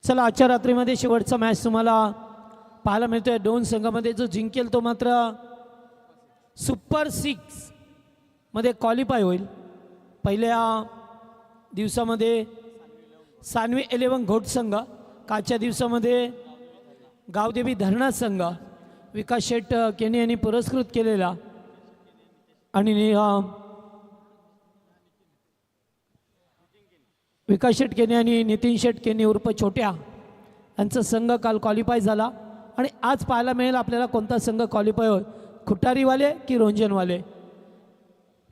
चला आजच्या रात्रीमध्ये शेवटचा मॅच तुम्हाला पाहायला मिळतोय। दोन संघामध्ये जो जिंकेल तो मात्र सुपर 6 मध्ये क्वालिफाय होईल। पहिल्या दिवसामध्ये सानवी 11 घोट संघ, कालच्या दिवसामध्ये गावदेवी धरणा संघ विकास शेठ केनी यांनी पुरस्कृत केलेला आणि विकास शेठ केनी आणि नितीन शेठ केनी उर्फ छोट्या यांचा संघ काल क्वालिफाय झाला। आणि आज पाहायला मिळेल आपल्याला कोणता संघ क्वालिफाय होईल, खुटारीवाले की रोंजनवाले,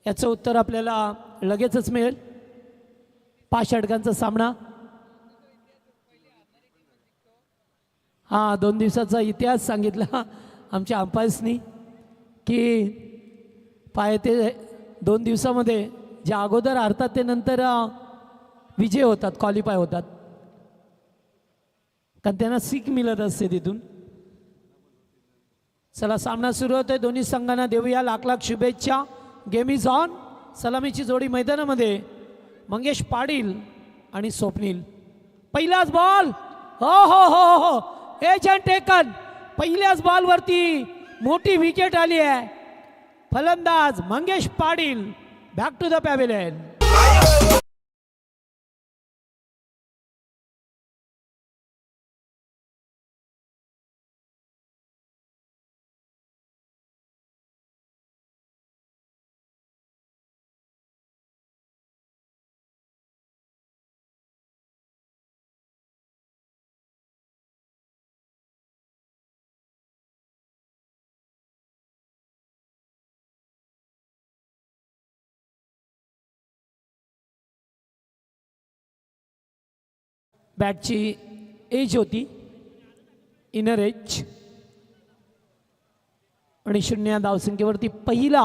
याचं उत्तर आपल्याला लगेचच मिळेल। 5 षटकांचा सामना, हा 2 दिवसाचा इतिहास सांगितला आमच्या अंपायर्सनी की ते 2 दिवसामध्ये जे अगोदर हरतात ते नंतर विजय होतात, क्वालिफाय होतात, कारण त्यांना सीख मिळत असते तिथून। चला सामना सुरू होतोय, दोन्ही संघांना देऊया लाख लाख शुभेच्छा। Game is on. सलामीची जोडी मैदानामध्ये, मंगेश पाटील आणि स्वप्नील। पहिलाच बॉल, हो हो हो हो एजंट टेकन, पहिल्याच बॉलवरती मोठी विकेट आली आहे। फलंदाज Mangesh Patil back to the pavilion. बॅटची एज होती, इनर एज, आणि 0 धावसंख्येवरती पहिला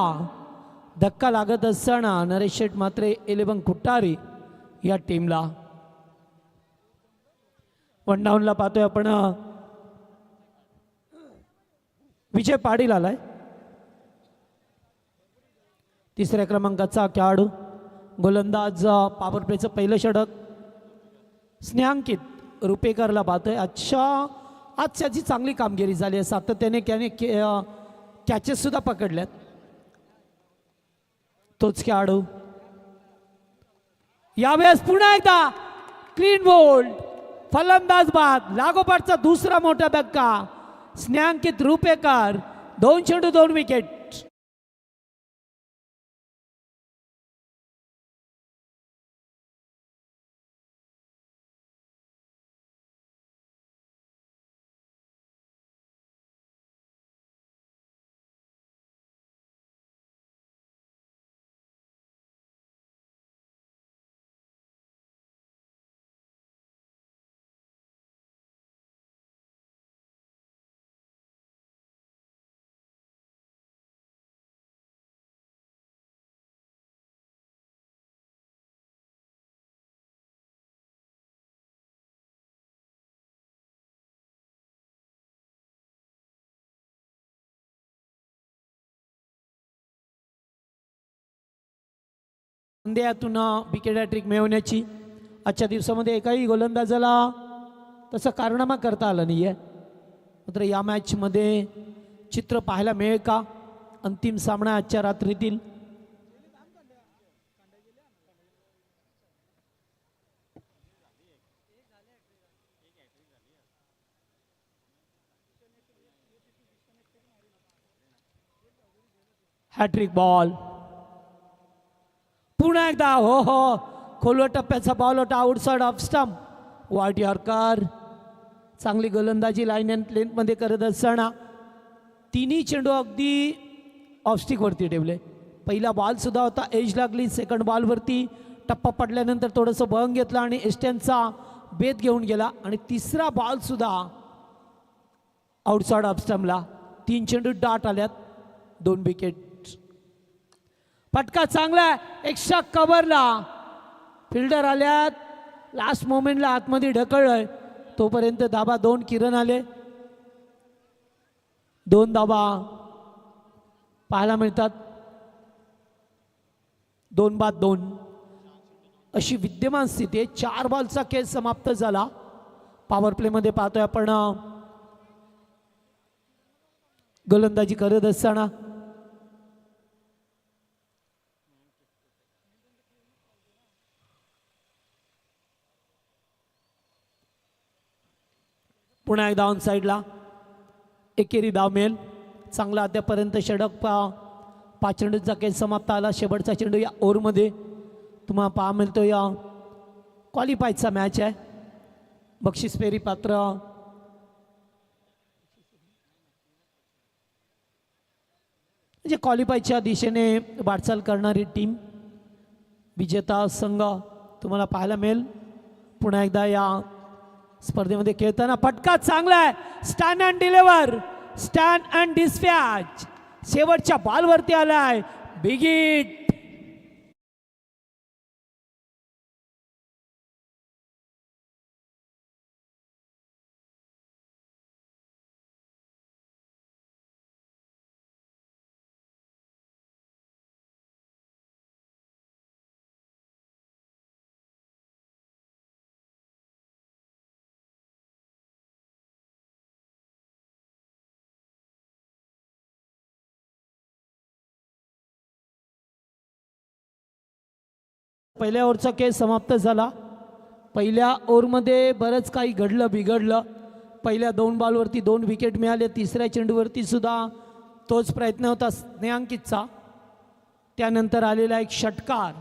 धक्का लागत असताना नरेश शेठ मात्रे 11 खुटारी या टीमला। 1 डाऊनला पाहतोय आपण विजय पाटील आलाय, 3ऱ्या क्रमांकाचा खेळाडू। गोलंदाज पॉवर प्लेचं पहिलं षटक स्नेहांकित रुपेकरला पाहतोय। आजच्याची चांगली कामगिरी झाली आहे, सातत्याने कॅचेस सुद्धा पकडल्यात। तोच खेळाडू यावेळेस पुन्हा एकदा क्लीन बोल्ड, फलंदाज बाद, लागोपाठचा दुसरा मोठा धक्का। स्नेहांकित रुपेकर 2 चेंडू 2 विकेट। अंधेयातून विकेट हॅट्रिक मिळवण्याची आजच्या दिवसामध्ये एकाही गोलंदाजाला तसं कारनामा करता आलं नाही आहे। मात्र या मॅचमध्ये चित्र पाहायला मिळेल का? अंतिम सामना आजच्या रात्रीतील। हॅट्रिक बॉल पुन्हा एकदा, हो हो खोलवर टप्प्याचा बॉल होता, आउटसाइड ऑफ स्टंप। वाईट यॉर्कर, चांगली गोलंदाजी लाईन अँड लेंथमध्ये करत असताना तिन्ही चेंडू अगदी ऑफस्टिकवरती ठेवले। पहिला बॉल सुद्धा होता, एज लागली। सेकंड बॉलवरती टप्पा पडल्यानंतर थोडंसं बळंग घेतला आणि एस्टनचा बेत घेऊन गेला, आणि तिसरा बॉल सुद्धा आउटसाइड ऑफ स्टंपला। 3 चेंडू डाट आल्यात, 2 विकेट। फटका चांगला, एक्स्ट्रा कव्हरला फिल्डर आल्यात, लास्ट मोमेंटला आतमध्ये ढकललंय, तोपर्यंत धाबा 2 किरण आले, 2 धाबा पाहायला मिळतात। 2 बाद 2 अशी विद्यमान स्थिती आहे। 4 बॉलचा खेळ समाप्त झाला। पॉवर प्लेमध्ये पाहतोय आपण गोलंदाजी करत असताना पुन्हा एकदा ऑन साईडला एकेरी धाव मिळेल. चांगला अद्यापर्यंत षटक 5 चेंडूचा खेळ समाप्त आला. शेवटचा चेंडू या ओव्हरमध्ये तुम्हाला पहा मिळतो. या क्वालिफायचा मॅच आहे. बक्षीस फेरी पात्र म्हणजे क्वालिफायच्या दिशेने वाटचाल करणारी टीम विजेता संघ तुम्हाला पाहायला मिळेल. पुन्हा एकदा या स्पर्धेमध्ये खेळताना फटका चांगला आहे. Stand and deliver, stand and dispatch शेवटच्या बॉलवरती आलाय. Big hit. पहिल्या ओव्हरचा खेळ समाप्त झाला. पहिल्या ओव्हरमध्ये बरंच काही घडलं बिघडलं. पहिल्या 2 बॉलवरती 2 विकेट मिळाले. तिसऱ्या चेंडूवरती सुद्धा तोच प्रयत्न होता स्नेहांकितचा. त्यानंतर आलेला एक षटकार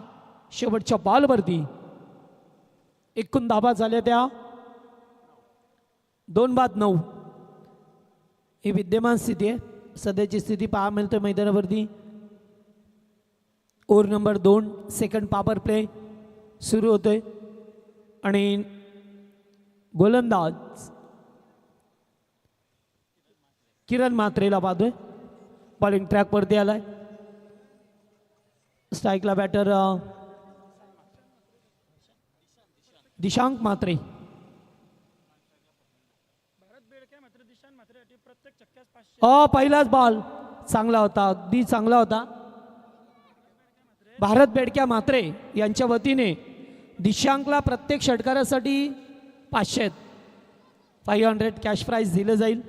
शेवटच्या बॉलवरती. एकूण धाबा झाल्या त्या 2-9. ही विद्यमान स्थिती आहे. सध्याची स्थिती पहा मिळते मैदानावरती. Over number 2 second power play सुरू होतोय आणि गोलंदाज किरण म्हात्रेला पाहतोय. बॉलिंग ट्रॅकवरती आलाय. स्ट्राईकला बॅटर दिशांक म्हात्रे. पहिलाच बॉल चांगला होता, अगदी चांगला होता. भारत बेडक्या म्हात्रे यांच्या वतीने दिशांकला प्रत्येक षटकारासाठी 500 कॅश प्राइज दिलं जाईल.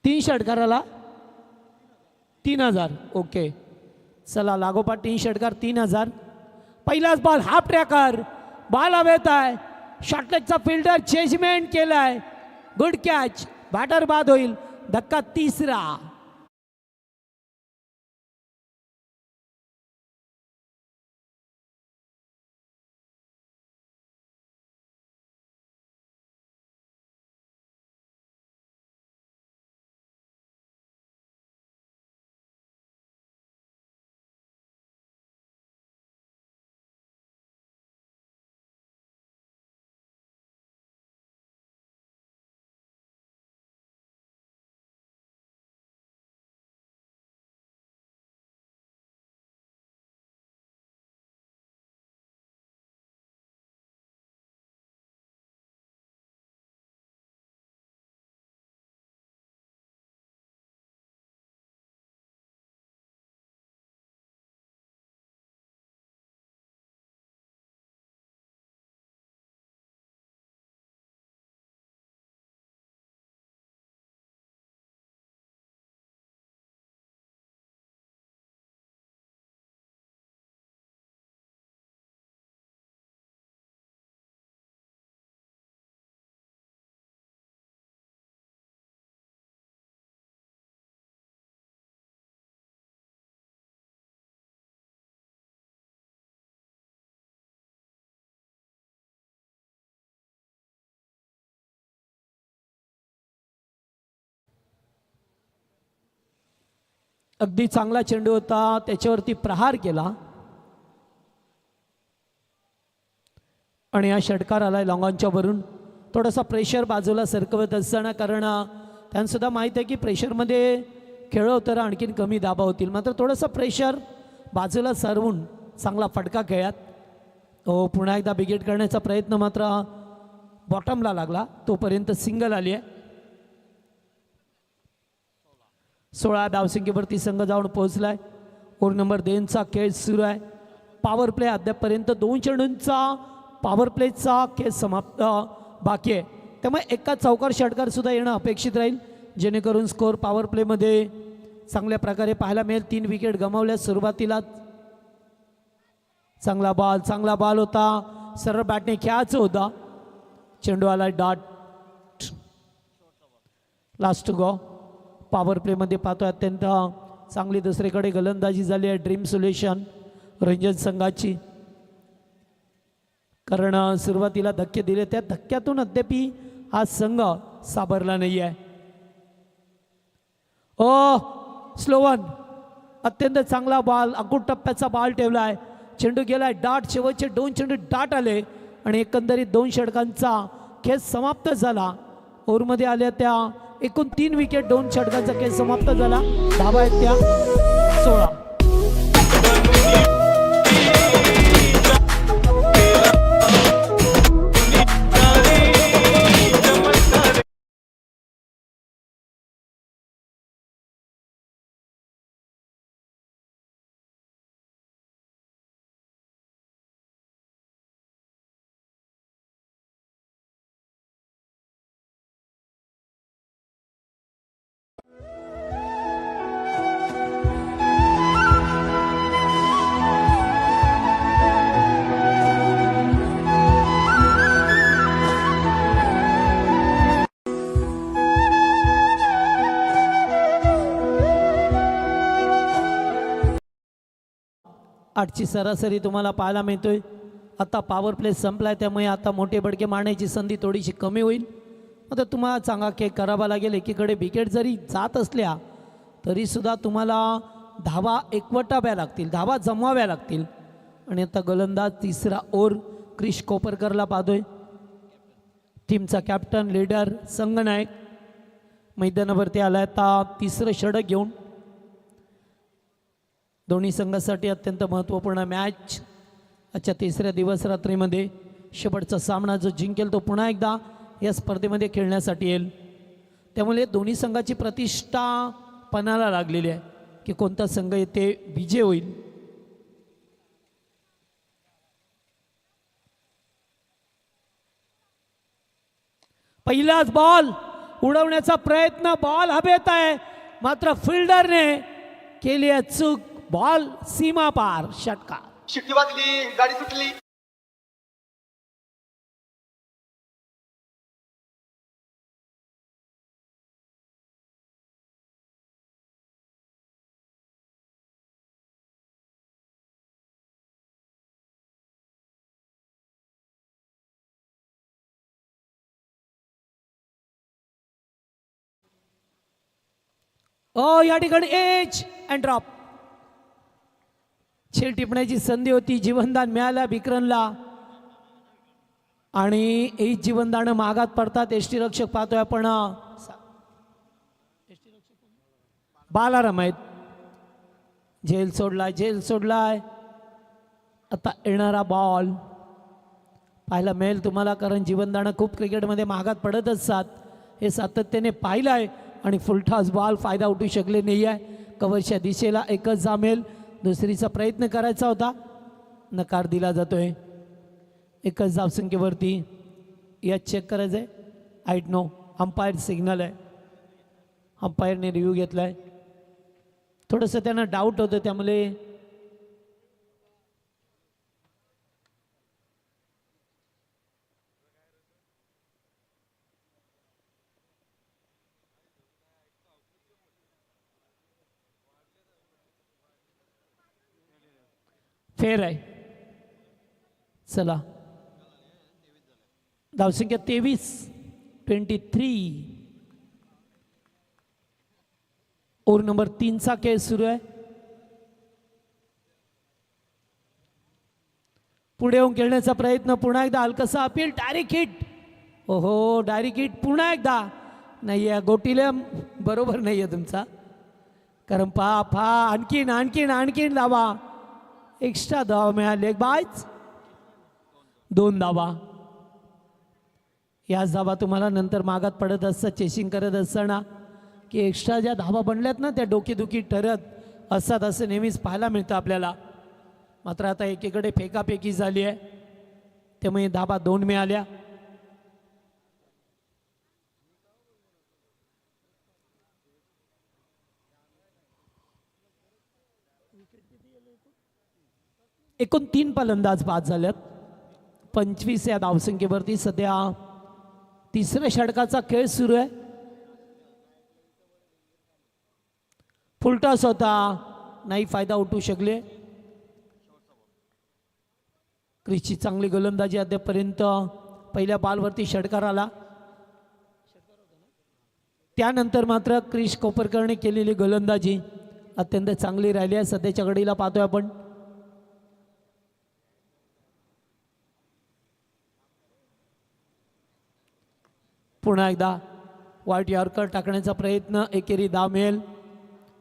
तीन षटकाराला 3000. ओके चला लागोपाठ 3 षटकार 3000. पहिलाच बॉल हाफ ट्रॅकर. बॉल हवेत आहे. शॉर्टलेगचा फिल्डर चेजमेंट केलाय. Good catch. बॅटर बाद होईल. धक्का तिसरा. अगदी चांगला चेंडू होता. त्याच्यावरती प्रहार केला आणि हा षटकार आलाय लॉंगॉनच्या वरून. थोडासा प्रेशर बाजूला सरकवत असताना, कारण त्यांनासुद्धा माहीत आहे की प्रेशरमध्ये खेळलो तर आणखीन कमी दाबा होतील. मात्र थोडंसं प्रेशर बाजूला सरवून चांगला फटका खेळात. हो पुन्हा एकदा बिगेट करण्याचा प्रयत्न मात्र बॉटमला लागला. तोपर्यंत सिंगल आली आहे. 16 धावसंख्येवरती संघ जाऊन पोहोचलाय. ओव्हर नंबर 2चा खेळ सुरू आहे. पॉवर प्ले अद्यापपर्यंत 2 चेंडूंचा पॉवर प्लेचा खेळ समाप्त बाकी आहे, त्यामुळे एका चौकार षटकार सुद्धा येणं अपेक्षित राहील, जेणेकरून स्कोअर पॉवर प्लेमध्ये चांगल्या प्रकारे पाहायला मिळेल. 3 विकेट गमावल्या सुरुवातीला. चांगला बॉल होता, सरळ बॅटने खेळायचं होता, चेंडू आला डॉट. लास्ट गो. पॉवर प्लेमध्ये पाहतोय अत्यंत चांगली दुसरीकडे गोलंदाजी झाली आहे ड्रीम सोल्युशन रंजन संघाची, कारण सुरुवातीला धक्के दिले, त्या धक्क्यातून अद्यापी हा संघ सावरला नाही आहे. स्लोवन, अत्यंत चांगला बॉल, अकुट टप्प्याचा बॉल ठेवला आहे, चेंडू गेलाय डाट. शेवटचे 2 चेंडू डाट आले आणि एकंदरीत 2 षटकांचा खेळ समाप्त झाला. ओव्हरमध्ये आल्या त्या एकूण 3 विकेट, 2 षटकांचा खेळ समाप्त झाला. धावा आहेत त्या 16. आठची सरासरी तुम्हाला पाहायला मिळतोय. आता पॉवर प्ले संपलाय, त्यामुळे आता मोठे बडके मारण्याची संधी थोडीशी कमी होईल. आता तुम्हाला चांगला खेळ करावा लागेल. एकीकडे विकेट जरी जात असल्या तरीसुद्धा तुम्हाला धावा एकवटाव्या लागतील, धावा जमवाव्या लागतील. आणि आता गोलंदाज तिसरा ओव्हर क्रिश कोपरकरला पाहतोय, टीमचा कॅप्टन लीडर संघनायक मैदानावरती आला. आता तिसरं षटक घेऊन दोन्ही संघासाठी अत्यंत महत्त्वपूर्ण मॅच आजच्या तिसऱ्या दिवस रात्रीमध्ये. शेवटचा सामना जो जिंकेल तो पुन्हा एकदा या स्पर्धेमध्ये खेळण्यासाठी येईल. त्यामुळे दोन्ही संघाची प्रतिष्ठा पणाला लागलेली आहे की कोणता संघ येथे विजय होईल. पहिलाच बॉल उडवण्याचा प्रयत्न, बॉल हवेत आहे, मात्र फिल्डरने केली आहे चूक. बॉल सीमा पार, षटकार. शिट्टी वाजली, गाडी सुटली. या ठिकाणी एज अँड ड्रॉप. छेड टिपण्याची संधी होती, जीवनदान मिळाला विक्रमला आणि एज जीवनदान मागात पडतात. एसटी रक्षक पाहतोय आपण, बालाराम आहेत. झेल सोडलाय. आता येणारा बॉल पाहायला मिळेल तुम्हाला, कारण जीवनदान खूप क्रिकेटमध्ये मागात पडत असतात, हे सातत्याने पाहिलं आहे. आणि फुलठास बॉल, फायदा उठू शकले नाही आहे. कव्हरच्या दिशेला एकच जामेल, दुसरीचा प्रयत्न करायचा होता, नकार दिला जातोय. एकच धावसंख्येवरती या चेक करायचं आहे. आयट नो, अंपायर सिग्नल आहे, अंपायरने रिव्ह्यू घेतला आहे. थोडंसं त्यांना डाऊट होतं, त्यामुळे फेर आहे. चला, धावसंख्या 23. ओव्हर नंबर 3चा खेळ सुरू आहे. पुढे येऊन खेळण्याचा प्रयत्न, पुन्हा एकदा हलकसा अपील, डायरेक्ट हिट. ओहो, डायरेक्ट हिट पुन्हा एकदा नाही आहे. गोटीला बरोबर नाही आहे तुमचा, कारण आणखीन धावा, एक्स्ट्रा धावा मिळाले. बायच 2 धावा. याच धावा तुम्हाला नंतर मागात पडत असतात चेसिंग करत असताना, की एक्स्ट्रा ज्या धावा बनल्यात ना त्या डोकेदुखी ठरत असतात, असं नेहमीच पाहायला मिळतं आपल्याला. मात्र आता एकीकडे फेकाफेकी झाली आहे, त्यामुळे धाबा 2 मिळाल्या. एकूण 3 फलंदाज बाद झाल्यात. 25 या धावसंख्येवरती सध्या तिसऱ्या षटकाचा खेळ सुरू आहे. फुलटॉस होता, नाही फायदा उठू शकले. क्रिसची चांगली गोलंदाजी अद्यापर्यंत पहिल्या बॉलवरती षटकार आला. त्यानंतर मात्र क्रिस कोपरकरने केलेली गोलंदाजी अत्यंत चांगली राहिली आहे. सध्याच्या घडीला पाहतोय आपण पुन्हा एकदा वाईट यॉर्कर टाकण्याचा प्रयत्न, एकेरी धाव मिळेल.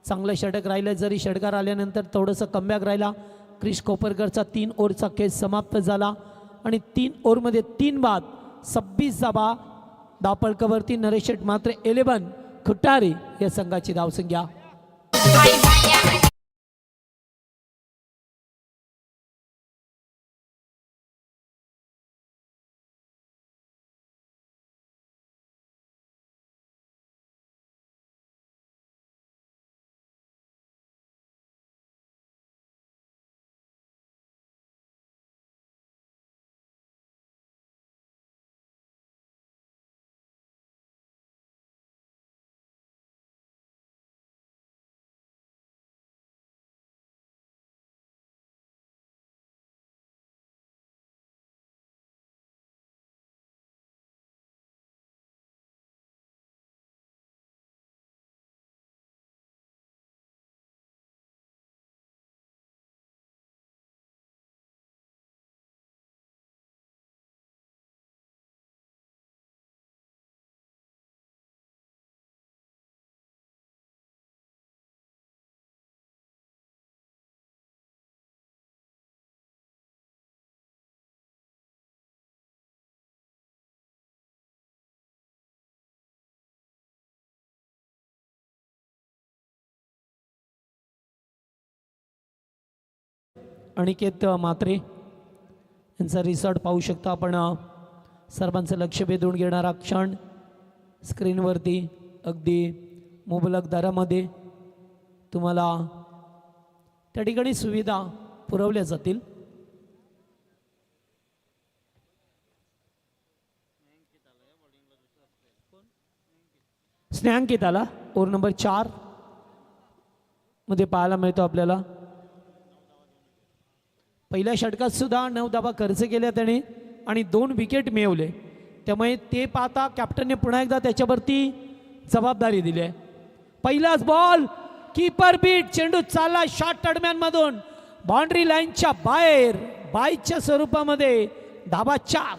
चांगलं षटक राहिलं, जरी षटकार आल्यानंतर थोडंसं कमबॅक राहिला. क्रिस कोपरकरचा 3 ओव्हरचा खेळ समाप्त झाला आणि 3 ओव्हरमध्ये 3 बाद, 26 धाबा. धावफलकावरती नरेश शेठ मात्र 11 खुटारी या संघाची धावसंख्या. अनिकेत म्हात्रे यांचा रिसॉर्ट पाहू शकता आपण. सर्वांचं लक्ष वेधून घेणारा क्षण स्क्रीनवरती अगदी मुबलक दरामध्ये तुम्हाला त्या ठिकाणी सुविधा पुरवल्या जातील. स्नेहांकित आला ओव्हर नंबर 4 मध्ये पाहायला मिळतो आपल्याला. पहिल्या षटकात सुद्धा 9 धावा खर्च केल्या त्याने आणि 2 विकेट मिळवले. त्यामुळे ते पाहता कॅप्टनने पुन्हा एकदा त्याच्यावरती जबाबदारी दिली आहे. पहिलाच बॉल, कीपर बीट, चेंडू चालला शॉर्ट तडम्यांमधून बाउंड्री लाईनच्या बाहेर, बाईच्या स्वरूपामध्ये धाबा 4.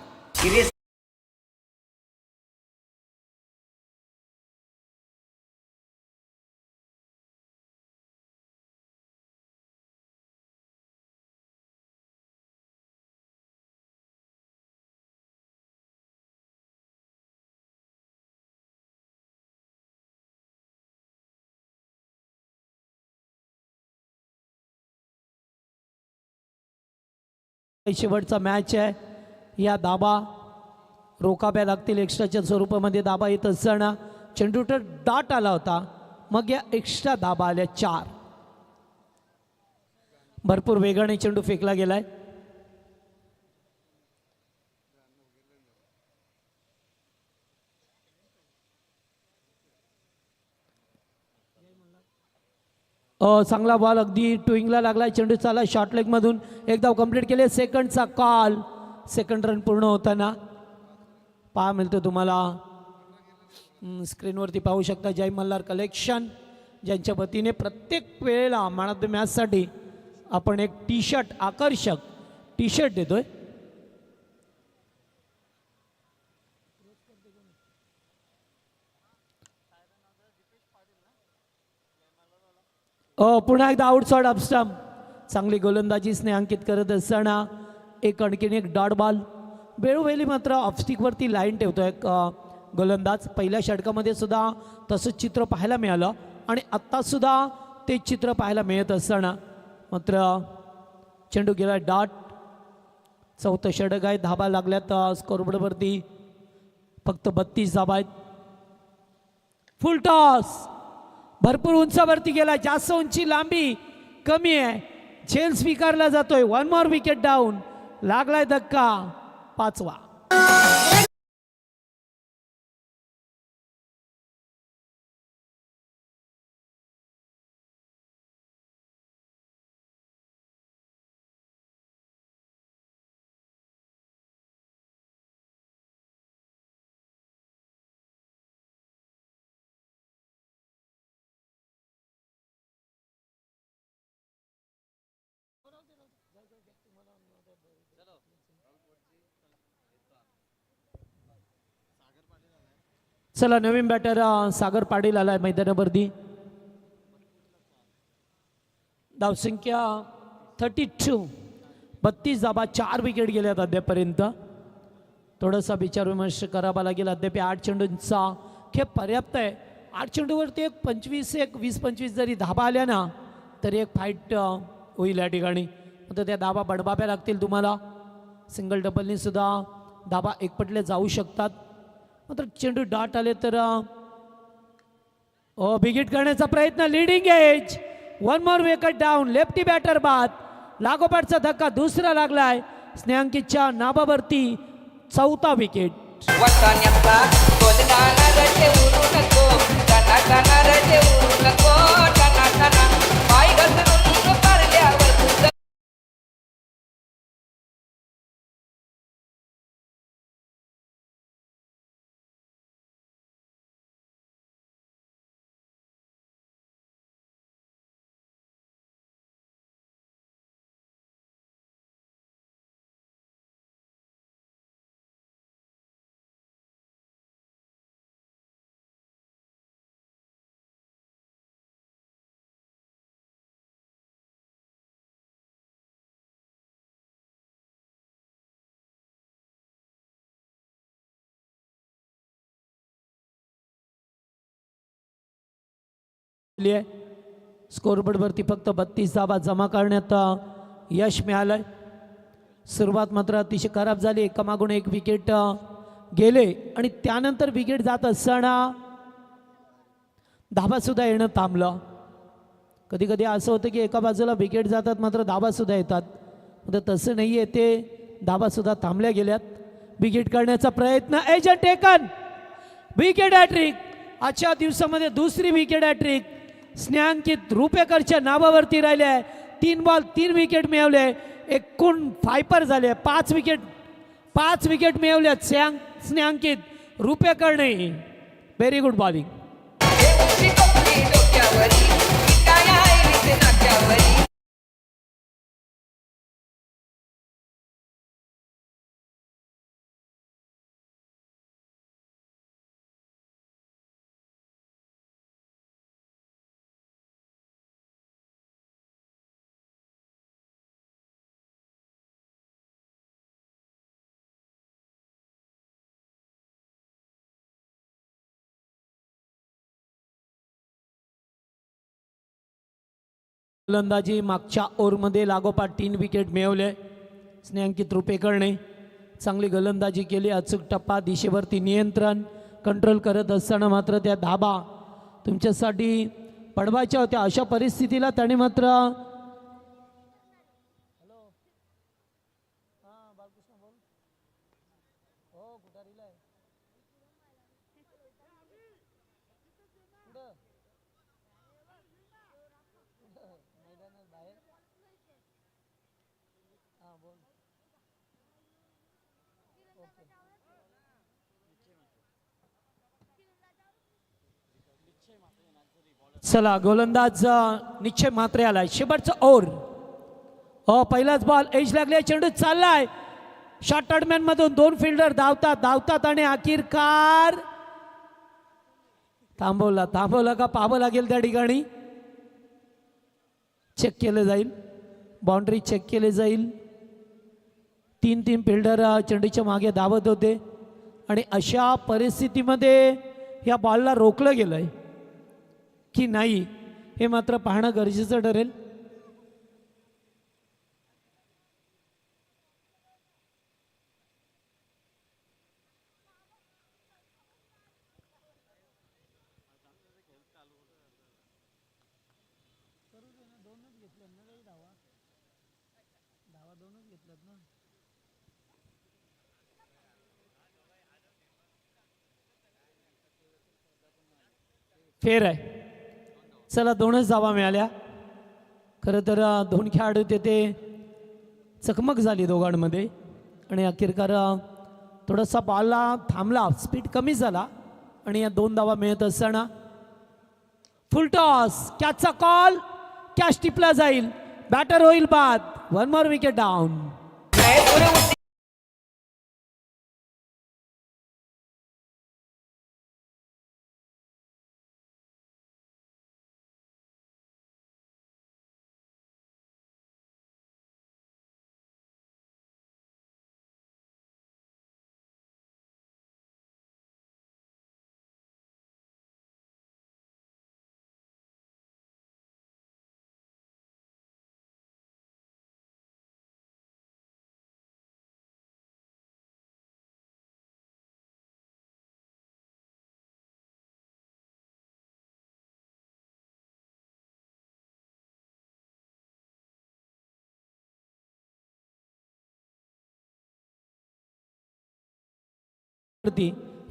शेवटचा मॅच आहे. या धाबा रोखाव्या लागतील एक्स्ट्राच्या स्वरूपामध्ये. धाबा येत असताना चेंडू तर डॉट आला होता, मग या एक्स्ट्रा धाबा आल्या 4. भरपूर वेगाने चेंडू फेकला गेलाय. चांगला बॉल अगदी टुईंगला लागला. चेंडू चालला शॉर्ट लेग मधून, एक धाव कंप्लीट केले. सेकंडचा कॉल, सेकंड रन पूर्ण होताना पहा मिळतो तुम्हाला. स्क्रीनवरती पाहू शकता जय मल्हार कलेक्शन, ज्यांच्या वतीने प्रत्येक वेळेला मॅन ऑफ द मॅचसाठी आपण एक टी शर्ट, आकर्षक टी शर्ट देतोय. पुन्हा एकदा आउटसाइड अपस्टंप. चांगली गोलंदाजी स्नेहांकित करत असताना एक आणखीन एक डॉट बॉल. वेळोवेळी मात्र ऑफस्टिकवरती लाईन ठेवतोय गोलंदाज. पहिल्या षटकामध्ये सुद्धा तसंच चित्र पाहायला मिळालं आणि आत्तासुद्धा ते चित्र पाहायला मिळत असताना मात्र चेंडू गेला डॉट. चौथं षटक आहे. धाबा लागल्यात स्कोरबोर्डवरती. फक्त 32 धाबा आहेत. फुल टॉस भरपूर उंचावरती गेला. जास्त उंची लांबी कमी आहे. झेल स्वीकारला जातोय. 1 मोर विकेट डाऊन. लागलाय धक्का. 5वा. चला नवीन बॅटर सागर पाटील आलाय मैदानावरती. धावसंख्या 32. 32 धाबा. 4 विकेट गेल्यात अद्यापर्यंत. थोडासा विचारविमर्श करावा लागेल. अद्याप 8 चेंडूंचा खेळ पर्याप्त आहे. 8 चेंडूवरती एक 20-25 जरी धाबा आल्या ना तरी एक फाईट होईल या ठिकाणी. तर त्या धाबा बडबाब्या लागतील तुम्हाला. सिंगल डबलनी सुद्धा धाबा एकपटले जाऊ शकतात. मात्र चेंडू डॉट आले तर बिगिट करण्याचा प्रयत्न. Leading edge. 1 more wicket down. Lefty batter बाद. लागोपाठचा धक्का दुसरा लागलाय. स्नेहांकितच्या नाबावरती 4था विकेट. स्कोरबोर्डवरती फक्त 32 धाबा जमा करण्यात यश मिळालंय. सुरुवात मात्र अतिशय खराब झाली. एकामागून एक विकेट गेले आणि त्यानंतर विकेट जात असताना धाबा सुद्धा येणं थांबलं. कधी कधी असं होतं की एका बाजूला विकेट जातात मात्र धाबा सुद्धा येतात. तर तसं नाही आहे. ते धाबा सुद्धा थांबल्या गेल्यात. विकेट करण्याचा प्रयत्न. एजंट टेकन. Wicket hat trick. आजच्या दिवसामध्ये दुसरी विकेट हॅट्रिक स्नेहांकित रुपेकरच्या नावावरती राहिले आहे. 3 बॉल 3 विकेट मिळवले. एकूण फायपर झाले. 5 विकेट मिळवल्यात स्नेहांकित रुपेकरने. Very good bowling. गोलंदाजी मागच्या ओव्हरमध्ये लागोपाठ 3 विकेट मिळवले स्नेहांकित रुपेकरने. चांगली गोलंदाजी केली. अचूक टप्पा. दिशेवरती नियंत्रण कंट्रोल करत असताना मात्र त्या धाबा तुमच्यासाठी पडवायच्या होत्या. अशा परिस्थितीला त्याने मात्र चला गोलंदाज निश्चय मात्रे आलाय. शेवटचा ओव्हर. पहिलाच बॉल. एज लागले. चेंडू चाललाय. शॉर्ट टर्डमॅन मधून 2 फिल्डर धावतात आणि अखेरकार थांबवला का पाहावं लागेल. त्या ठिकाणी चेक केलं जाईल. बाउंड्री चेक केले जाईल. 3 फिल्डर चेंडूच्या मागे धावत होते आणि अशा परिस्थितीमध्ये या बॉलला रोखलं गेलंय की नाही हे मात्र पाहणं गरजेचं ठरेल. फेर आहे. चला 2च धावा मिळाल्या. खरं तर 2 खेळाडू ते चकमक झाली दोघांमध्ये आणि अखेरकार थोडासा बॉलला थांबला, स्पीड कमी झाला आणि या 2 धावा मिळत असताना फुल टॉस, कॅचचा कॉल, कॅच टिपला जाईल, बॅटर होईल बाद. 1 मोर विकेट डाऊन.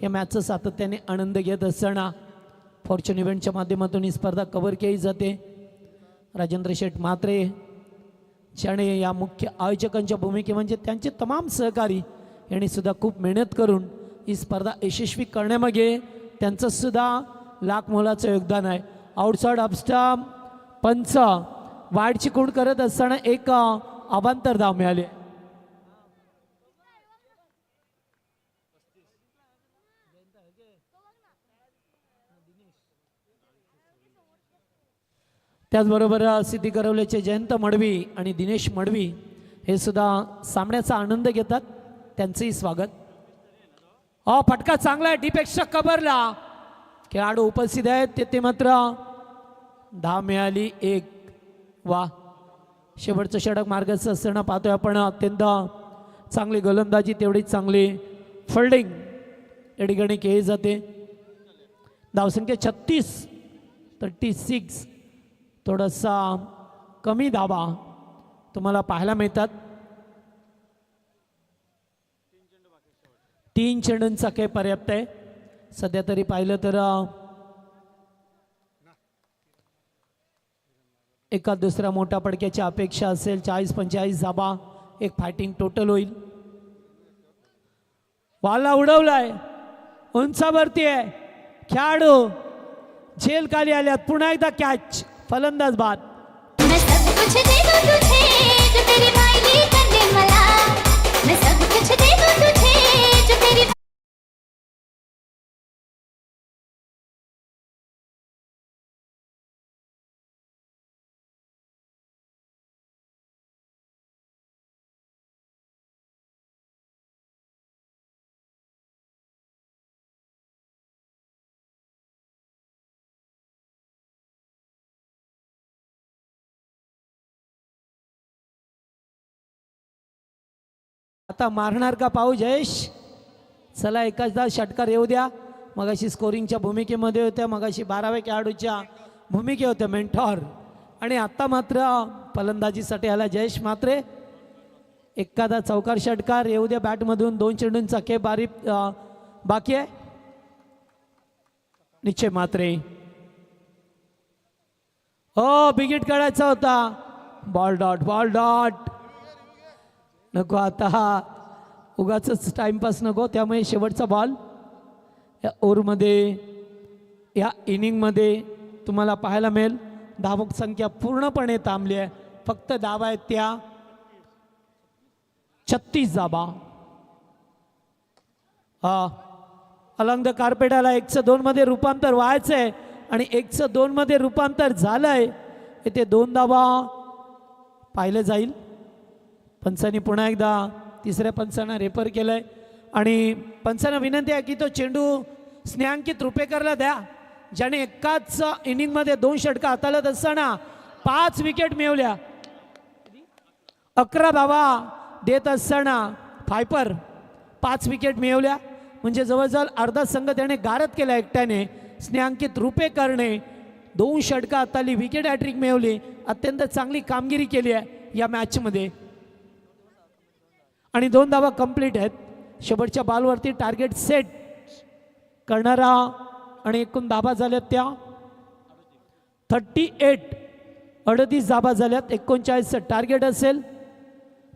या मॅचचा सातत्याने आनंद घेत असताना फॉर्च्यून इव्हेंटच्या माध्यमातून ही स्पर्धा कव्हर केली जाते. राजेंद्र शेठ म्हात्रे ज्याने या मुख्य आयोजकांच्या भूमिके म्हणजे त्यांचे तमाम सहकारी यांनी सुद्धा खूप मेहनत करून ही स्पर्धा यशस्वी करण्यामागे त्यांचं सुद्धा लाख मोलाचं योगदान आहे. आउटसाइड अपस्टंप पंच वाईडची खूण करत असताना एक अवांतर धाव मिळाली. त्याचबरोबर सिद्धी करवलेचे जयंत मडवी आणि दिनेश मडवी हे सुद्धा सामन्याचा आनंद घेतात, त्यांचंही स्वागत. फटका चांगला आहे, डीपेक्षा कबरला खेळाडू उपस्थित आहेत ते मात्र धाव मिळाली 1. वा, शेवटचं षटक मार्गस्थ असताना पाहतोय आपण अत्यंत चांगली गोलंदाजी तेवढीच चांगली फिल्डिंग या ठिकाणी केली जाते. धावसंख्या 36 थोडासा कमी धावा तुम्हाला पाहायला मिळतात. 3 चेंडूंचा खेळ पर्याप्त आहे. सध्या तरी पाहिलं तर एका दुसऱ्या मोठ्या पडक्याची अपेक्षा असेल. 40-45 धावा एक फायटिंग टोटल होईल. बॉलला उडवलाय, उंचावरती आहे, खेळाडू झेल खाली आल्यात. पुन्हा एकदा कॅच, फलंदाज बाद. मैं सब कुछ दे दूं तुझे जो तेरी मायली करने मला. मैं सब कुछ दे दूं तुझे जो तेरी. आता मारणार का पाहू जयेश. चला एकाचदा षटकार येऊ द्या. मगाशी स्कोरिंगच्या भूमिकेमध्ये होत्या, मगाशी 12व्या खेळाडूच्या भूमिके होत्या मेंटॉर, आणि आता मात्र फलंदाजीसाठी आला जयेश म्हात्रे. एखादा चौकार षटकार येऊ द्या बॅटमधून. 2 चेंडूंचा खेळ बाकी आहे. निश्चय म्हात्रे, बिगिट काढायचा होता. बॉल डॉट नको, आता उगाच टाइमपास नको. त्यामुळे शेवटचा बॉल या ओव्हरमध्ये या इनिंगमध्ये तुम्हाला पाहायला मिळेल. धावक संख्या पूर्णपणे थांबली आहे. फक्त धावा आहेत त्या 36 धावा. अलॉंग द कार्पेटाला 102 मध्ये रूपांतर व्हायचंय आणि 102 मध्ये रूपांतर झालंय. इथे 2 धावा पाहिलं जाईल. पंचांनी पुन्हा एकदा तिसऱ्या पंचांना रेफर केलंय आणि पंचांना विनंती आहे की तो चेंडू स्नेहांकित रुपेकरला द्या, ज्याने एकाच इनिंगमध्ये 2 षटका हाताळत असताना 5 विकेट मिळवल्या. 11 धावा देत असताना फायपर 5 विकेट मिळवल्या. म्हणजे जवळजवळ अर्धा संघ त्याने गारद केला एकट्याने. स्नेहांकित रुपेकरने 2 षटकं हाताळली, विकेट हॅट्रिक मिळवली, अत्यंत चांगली कामगिरी केली आहे या मॅचमध्ये आणि 2 धावा कंप्लीट आहेत. शेवटच्या बॉलवरती टार्गेट सेट करणारा आणि एकूण धावा झाल्यात त्या 38 धावा झाल्यात. 39 टार्गेट असेल,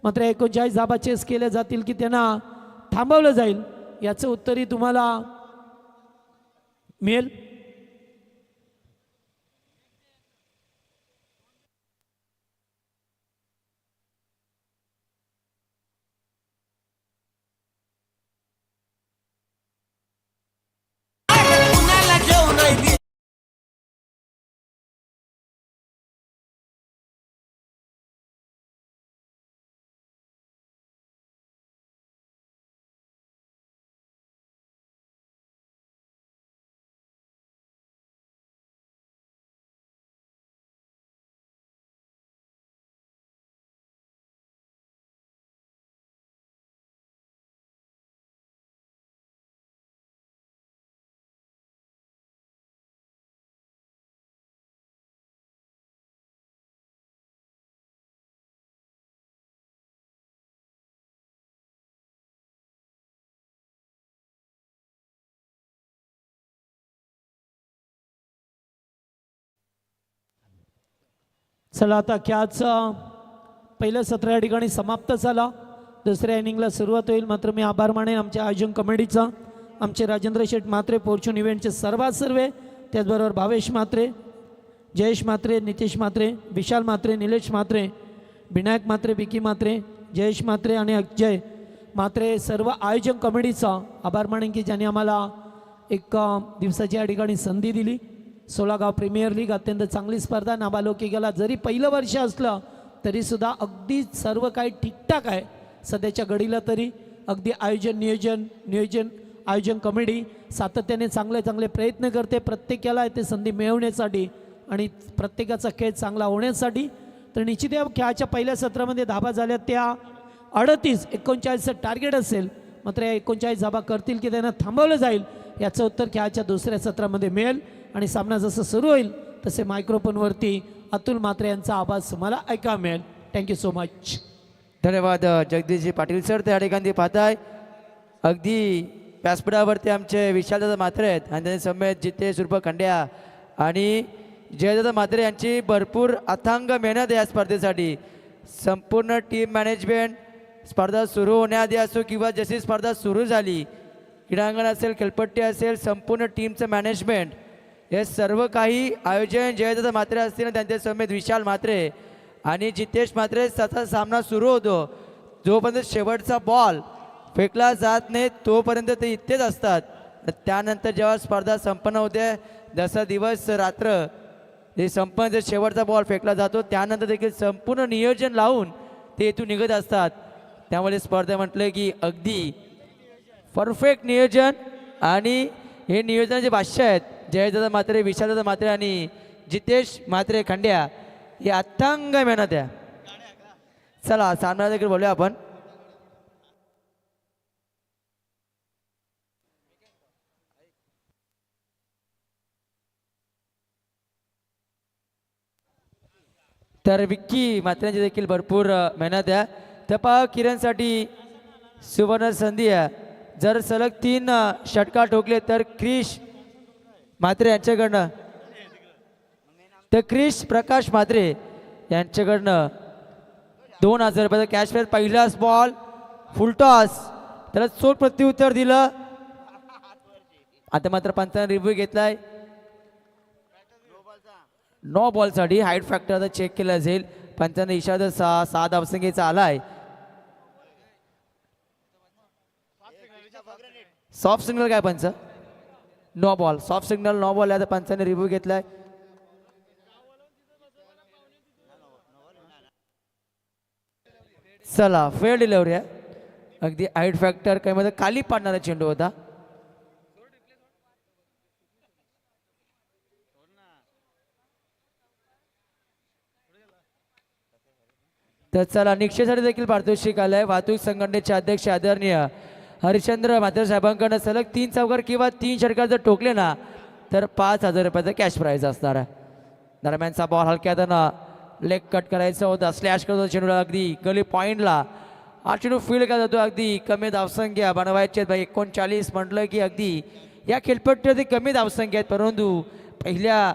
मात्र 39 धावा चेस केल्या जातील की त्यांना थांबवलं जाईल याचं उत्तरही तुम्हाला मिळेल. चला आता खेळाच पहिलं सत्र या ठिकाणी समाप्त झाला. दुसऱ्या इनिंगला सुरुवात होईल. मात्र मी आभार मानेन आमच्या आयोजन कमिटीचा, आमचे राजेंद्र शेठ म्हात्रे, फॉर्च्यून इव्हेंटचे सर्वे, त्याचबरोबर भावेश म्हात्रे, जयेश म्हात्रे, नितेश म्हात्रे, विशाल म्हात्रे, निलेश म्हात्रे, विनायक म्हात्रे, विकी म्हात्रे, जयेश म्हात्रे आणि अजय म्हात्रे, सर्व आयोजन कमिटीचा आभार मानेन की ज्यांनी आम्हाला एक दिवसाची या ठिकाणी संधी दिली. 16 गाव प्रीमियर लीग अत्यंत चांगली स्पर्धा. नाबालौकिकाला जरी पहिलं वर्ष असलं तरीसुद्धा अगदी सर्व काही ठीकठाक आहे सध्याच्या घडीला. तरी अगदी आयोजन कमिटी सातत्याने चांगले प्रयत्न करते प्रत्येकाला ते संधी मिळवण्यासाठी आणि प्रत्येकाचा खेळ चांगला होण्यासाठी. तर निश्चित या खेळाच्या पहिल्या सत्रामध्ये धाबा झाल्या त्या 39 टार्गेट असेल, मात्र या 39 धाबा करतील की त्यांना थांबवलं जाईल याचं उत्तर खेळाच्या दुसऱ्या सत्रामध्ये मिळेल. आणि सामना जसं सुरू होईल तसे मायक्रोफोनवरती अतुल म्हात्रे यांचा आवाज तुम्हाला ऐकायला मिळेल. Thank you so much. धन्यवाद जगदीशजी पाटील सर. त्या ठिकाणी पाहताय अगदी व्यासपीठावरती आमचे विशालदादा म्हात्रे आहेत आणि त्यांनी समेत जितेश उर्फ खंड्या आणि जयदादा म्हात्रे यांची भरपूर अथांग मेहनत या स्पर्धेसाठी. संपूर्ण टीम मॅनेजमेंट स्पर्धा सुरू होण्याआधी असो किंवा जशी स्पर्धा सुरू झाली, क्रीडांगण असेल, खेळपट्टी असेल, संपूर्ण टीमचं मॅनेजमेंट हे सर्व काही आयोजन जयदादा म्हात्रे असतील आणि त्यांच्या समेत विशाल म्हात्रे आणि जितेश म्हात्रे. सतत सामना सुरू होतो जोपर्यंत शेवटचा बॉल फेकला जात नाही तोपर्यंत ते इथेच असतात. त्यानंतर जेव्हा स्पर्धा संपन्न होते, जसा दिवस रात्र हे संपन्न शेवटचा बॉल फेकला जातो त्यानंतर देखील संपूर्ण नियोजन लावून ते इथून निघत असतात. त्यामुळे स्पर्धा म्हटलं की अगदी परफेक्ट नियोजन आणि हे नियोजनाचे भाष्य आहेत जयदादा म्हात्रे, विशालदादा म्हात्रे आणि जितेश म्हात्रे खंड्या. हे अथांग मेहनत आहे. चला सामना देखील बोलूया आपण. तर विक्की म्हात्रेंची देखील भरपूर मेहनत आहे. तर पहा किरणसाठी सुवर्ण संधी आहे. जर सलग 3 षटकार ठोकले तर क्रिश म्हात्रे यांच्याकडनं, तर क्रिश प्रकाश म्हात्रे यांच्याकडनं 2000 रुपयाचा कॅश प्राइज. पहिलाच बॉल फुलटॉस, त्याला चोख प्रत्युत्तर दिलं. आता मात्र पंचांनी रिव्ह्यू घेतलाय. नो बॉलसाठी हाईट फॅक्टर आता चेक केला जाईल. पंचांनी इशारा 6 धावसंख्येचा आलाय. सॉफ्ट सिग्नल काय पंच? No ball. Soft signal no ball आहे. पंचांनी रिव्ह्यू घेतलाय. चला फेअर डिलिव्हरी आहे. अगदी हाईट फॅक्टर काही मध्ये खाली पाडणारा चेंडू होता. तर चला निक्षेसाठी देखील पारितोषिक आलंय. वाहतूक संघटनेचे अध्यक्ष आदरणीय हरिश्चंद्र म्हात्रे साहेबांकडनं सलग 3 चौकार किंवा 3 षटकार जर ठोकले ना तर 5000 रुपयाचा कॅश प्राइज असणार आहे. दरम्यानचा बॉल हलक्यात लेग कट करायचं होतं, स्लॅश करत होता चेंडूला अगदी गली पॉईंटला. हा चेंडू फील्ड करत होतो, अगदी कमी धावसंख्या बनवायचे आहेत भाई. 39 म्हटलं की अगदी या खेळपट्टीवरती कमी धावसंख्या आहेत, परंतु पहिल्या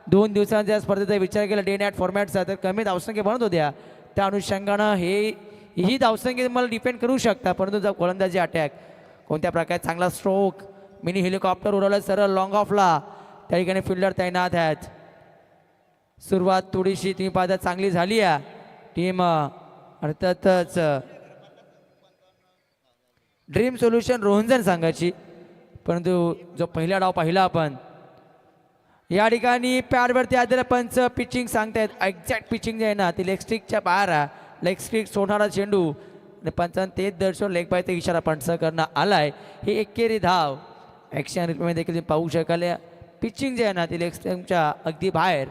2 दिवसांच्या स्पर्धेचा विचार केला डे नाईट फॉर्मॅटचा तर कमी धावसंख्या बनत होत्या. त्या अनुषंगानं ही धावसंख्या तुम्हाला डिपेंड करू शकता, परंतु जर गोलंदाजी अटॅक कोणत्या प्रकारे चांगला स्ट्रोक मिनी हेलिकॉप्टर उडवलं सरळ लॉंग ऑफला, त्या ठिकाणी फिल्डर तैनात आहेत. सुरुवात थोडीशी तुम्ही पाहता चांगली झाली आहे टीम अर्थातच ड्रीम सोल्युशन रोहनजन संघाची, परंतु जो पहिला डाव पाहिला आपण या ठिकाणी पॅडवरती आलेला पंच पिचिंग सांगतायत. एक्झॅक्ट पिचिंग जे आहे ना ती लेग स्ट्रिकच्या बाहेर आहे, लेग स्ट्रिक सोडणारा चेंडू आणि पंचांनी तेच दर्शवून लेग बाय ते इशारा पंच करण्यात आलाय. ही एकेरी धाव ॲक्शन रिप्लेमध्ये देखील तुम्ही पाहू शकाल. पिचिंग जे आहे ना ती लेग स्ट्रिकच्या अगदी बाहेर.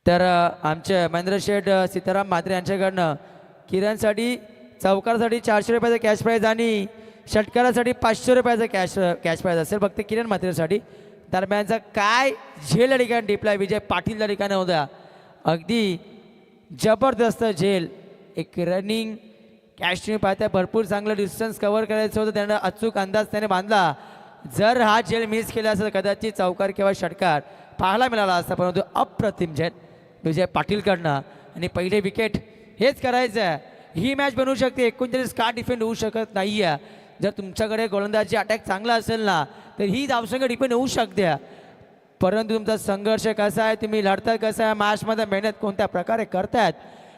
तर आमचे महेंद्र शेठ सीताराम म्हात्रे यांच्याकडनं किरणसाठी चौकारासाठी 400 रुपयाचा कॅश प्राईज आणि षटकारासाठी 500 रुपयाचा कॅश प्राईज असेल फक्त किरण म्हात्रेसाठी. दरम्यानचा काय झेल या ठिकाणी टिपला विजय पाटील या ठिकाणी होता, अगदी जबरदस्त झेल. एक रनिंग कॅश तुम्ही पाहता भरपूर चांगलं डिस्टन्स कव्हर करायचं होतं, त्यानं अचूक अंदाज त्याने बांधला. जर हा झेल मिस केला असेल कदाचित चौकार किंवा षटकार पाहायला मिळाला असता, परंतु अप्रतिम झेल विजय पाटीलकडनं. आणि पहिले विकेट हेच करायचं आहे. ही मॅच बनवू शकते, 39 का डिफेंड होऊ शकत नाही आहे. जर तुमच्याकडे गोलंदाजी अटॅक चांगला असेल ना तर ही धावसंख्या डिपेंड होऊ शकते, परंतु तुमचा संघर्ष कसा आहे, तुम्ही लढता कसं आहे, मॅचमध्ये मेहनत कोणत्या प्रकारे करतायत,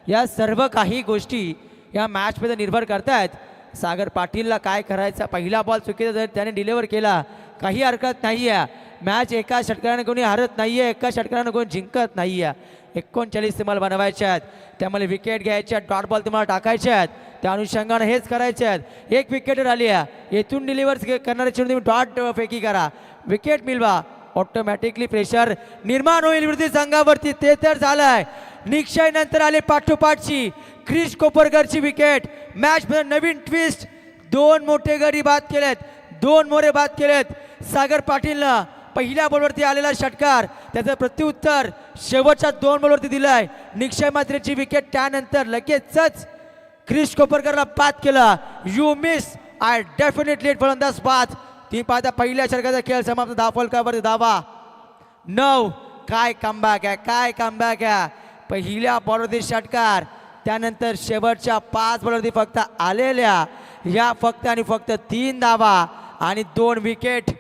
या सर्व काही गोष्टी या मॅचमध्ये निर्भर करतायत. सागर पाटीलला काय करायचं, पहिला बॉल चुकीचा जर त्याने डिलिव्हर केला काही हरकत नाही आहे. मॅच एका षटकाराने कोणी हारत नाही आहे, एका षटकाराने कोणी जिंकत नाही आहे. 39 तुम्हाला बनवायचे आहेत, त्यामुळे विकेट घ्यायच्या आहेत, डॉट बॉल तुम्हाला टाकायचे आहेत, त्या अनुषंगाने हेच करायचे आहेत. एक विकेट आली आहे, येथून डिलिव्हर करणारे चेंडू तुम्ही डॉट फेकी करा, विकेट मिळवा, ऑटोमॅटिकली प्रेशर निर्माण होईल विरोधी संघावरती. ते तर झालं आहे. निक्षय नंतर आले पाठोपाठची क्रिश कोपरकरची विकेट. मॅचमध्ये नवीन ट्विस्ट, 2 मोठे गडी बाद केलेत, 2 मोरे बाद केलेत. सागर पाटीलनं पहिल्या बॉलवरती आलेला षटकार त्याचं प्रत्युत्तर शेवटच्या 2 बॉलवरती दिलाय. निक्षय मात्रेची विकेट, त्यानंतर लगेचच क्रिश कोपरकरला बाद केला. यू मिस, आय डेफिनेटली फलंदाज बाद. ती पाहता पहिल्या षटकाचा खेळ समाप्त. धावफलकावरती धावा 9. काय कमबॅक आहे, काय कमबॅक आहे. पहिल्या बॉलवरती षटकार, त्यानंतर शेवटच्या 5 बॉलवरती फक्त आलेल्या या फक्त आणि फक्त 3 धावा आणि 2 विकेट.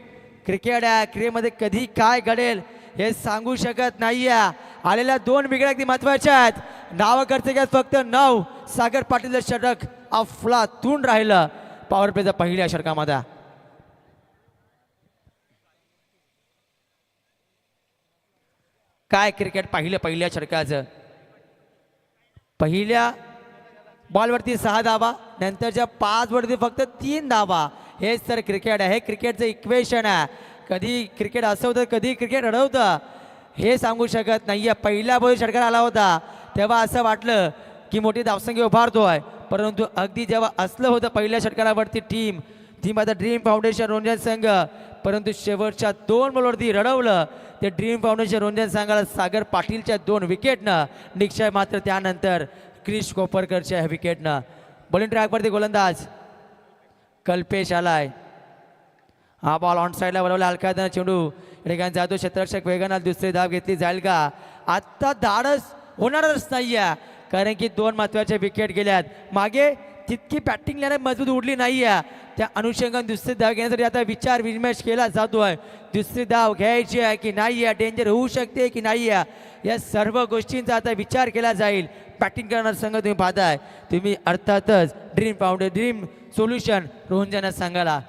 क्रिकेट आहे, क्रिकेटमध्ये कधी काय घडेल हे सांगू शकत नाही आहे. आलेल्या 2 विकेट अगदी महत्त्वाच्या आहेत. नावं करते का फक्त 9. सागर पाटीलचं षटक अफलातून राहिलं पॉवर प्लेच्या पहिल्या षटकामध्ये. काय क्रिकेट पाहिलं पहिल्या षटकाचं. पहिल्या बॉलवरती 6 धावा, नंतरच्या 5 वरती फक्त 3 धावा. हेच तर क्रिकेट आहे, हे क्रिकेटचं इक्वेशन आहे. कधी क्रिकेट असं होतं, कधी क्रिकेट अडवतं हे सांगू शकत नाही आहे. पहिल्या बॉल षटकार आला होता तेव्हा असं वाटलं की मोठी धावसंख्या उभारतोय, परंतु अगदी जेव्हा असलं होतं पहिल्या षटकारावरती टीम आता ड्रीम फाउंडेशन रोंजन संघ, परंतु शेवटच्या 2 बॉलवरती रडवलं ते ड्रीम फाउंडेशन रोंजन संघाला. सागर पाटीलच्या 2 विकेटनं, निक्षय मात्र त्यानंतर क्रिश कोपरकरच्या विकेटनं. बॉलिंग ट्रॅकवरती गोलंदाज कल्पेश आलाय. हा बॉल ऑन साईडला वळवला, हलका चेंडू ठिकाणी जातो. क्षेत्ररक्षक वेगानं दुसरी धाव घेतली जाईल का. आत्ता धाडस होणारच नाही आहे, कारण की 2 महत्त्वाच्या विकेट गेल्यात. मागे तितकी बॅटिंग लाईन मजबूत उडली नाही आहे, त्या अनुषंगाने दुसरी धाव घेण्यासाठी आता विचार विनिमय केला जातो आहे. दुसरी धाव घ्यायची आहे की नाही आहे, डेंजर होऊ शकते की नाही आहे, या सर्व गोष्टींचा आता विचार केला जाईल. बॅटिंग करणार संघ तुम्ही पाहताय, तुम्ही अर्थातच ड्रीम सोल्युशन रोहनजन संघाला.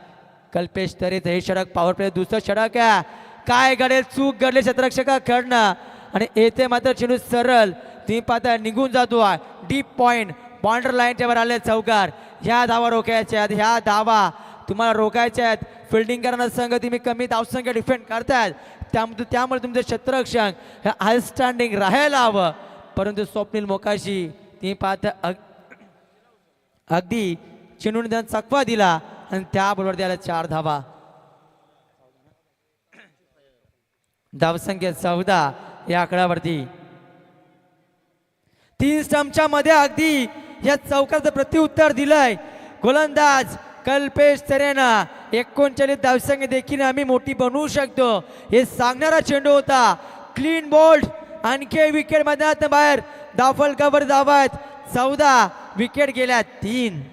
कल्पेश तरेचं हे षटक पॉवर प्ले दुसरं षटक आहे. काय घडेल, चूक घडले क्षेत्ररक्षकाकडनं आणि येथे मात्र चेंडू सरळ तुम्ही पाहताय निघून जातो आहे. डीप पॉईंट बॉर्डर लाईनच्या वर आले चौकार. ह्या धावा रोखायच्या आहेत, ह्या धावा तुम्हाला रोखायच्या आहेत. फिल्डिंग करणारा संघ तुम्ही कमी धावसंख्या डिफेंड करतायत, त्यामुळे तुमचं क्षेत्ररक्षक हे आउटस्टँडिंग राहायला हवं. परंतु स्वप्नील मोकाशी तुम्ही पाहता अगदी चेंडूने त्यांना चकवा दिला आणि त्या बरोबर त्याला 4 धावा. धावसंख्या 14 या आकड्यावरती. 3 स्टंपच्या मध्ये अगदी या चौकाचं प्रत्युत्तर दिलंय गोलंदाज कल्पेश तरेना. 39 धावसंख्या देखील आम्ही मोठी बनवू शकतो हे सांगणारा चेंडू होता. Clean bowled. आणखी विकेट मैदानात बाहेर. धावफलकावर धावा आहेत 14. विकेट गेल्या 3.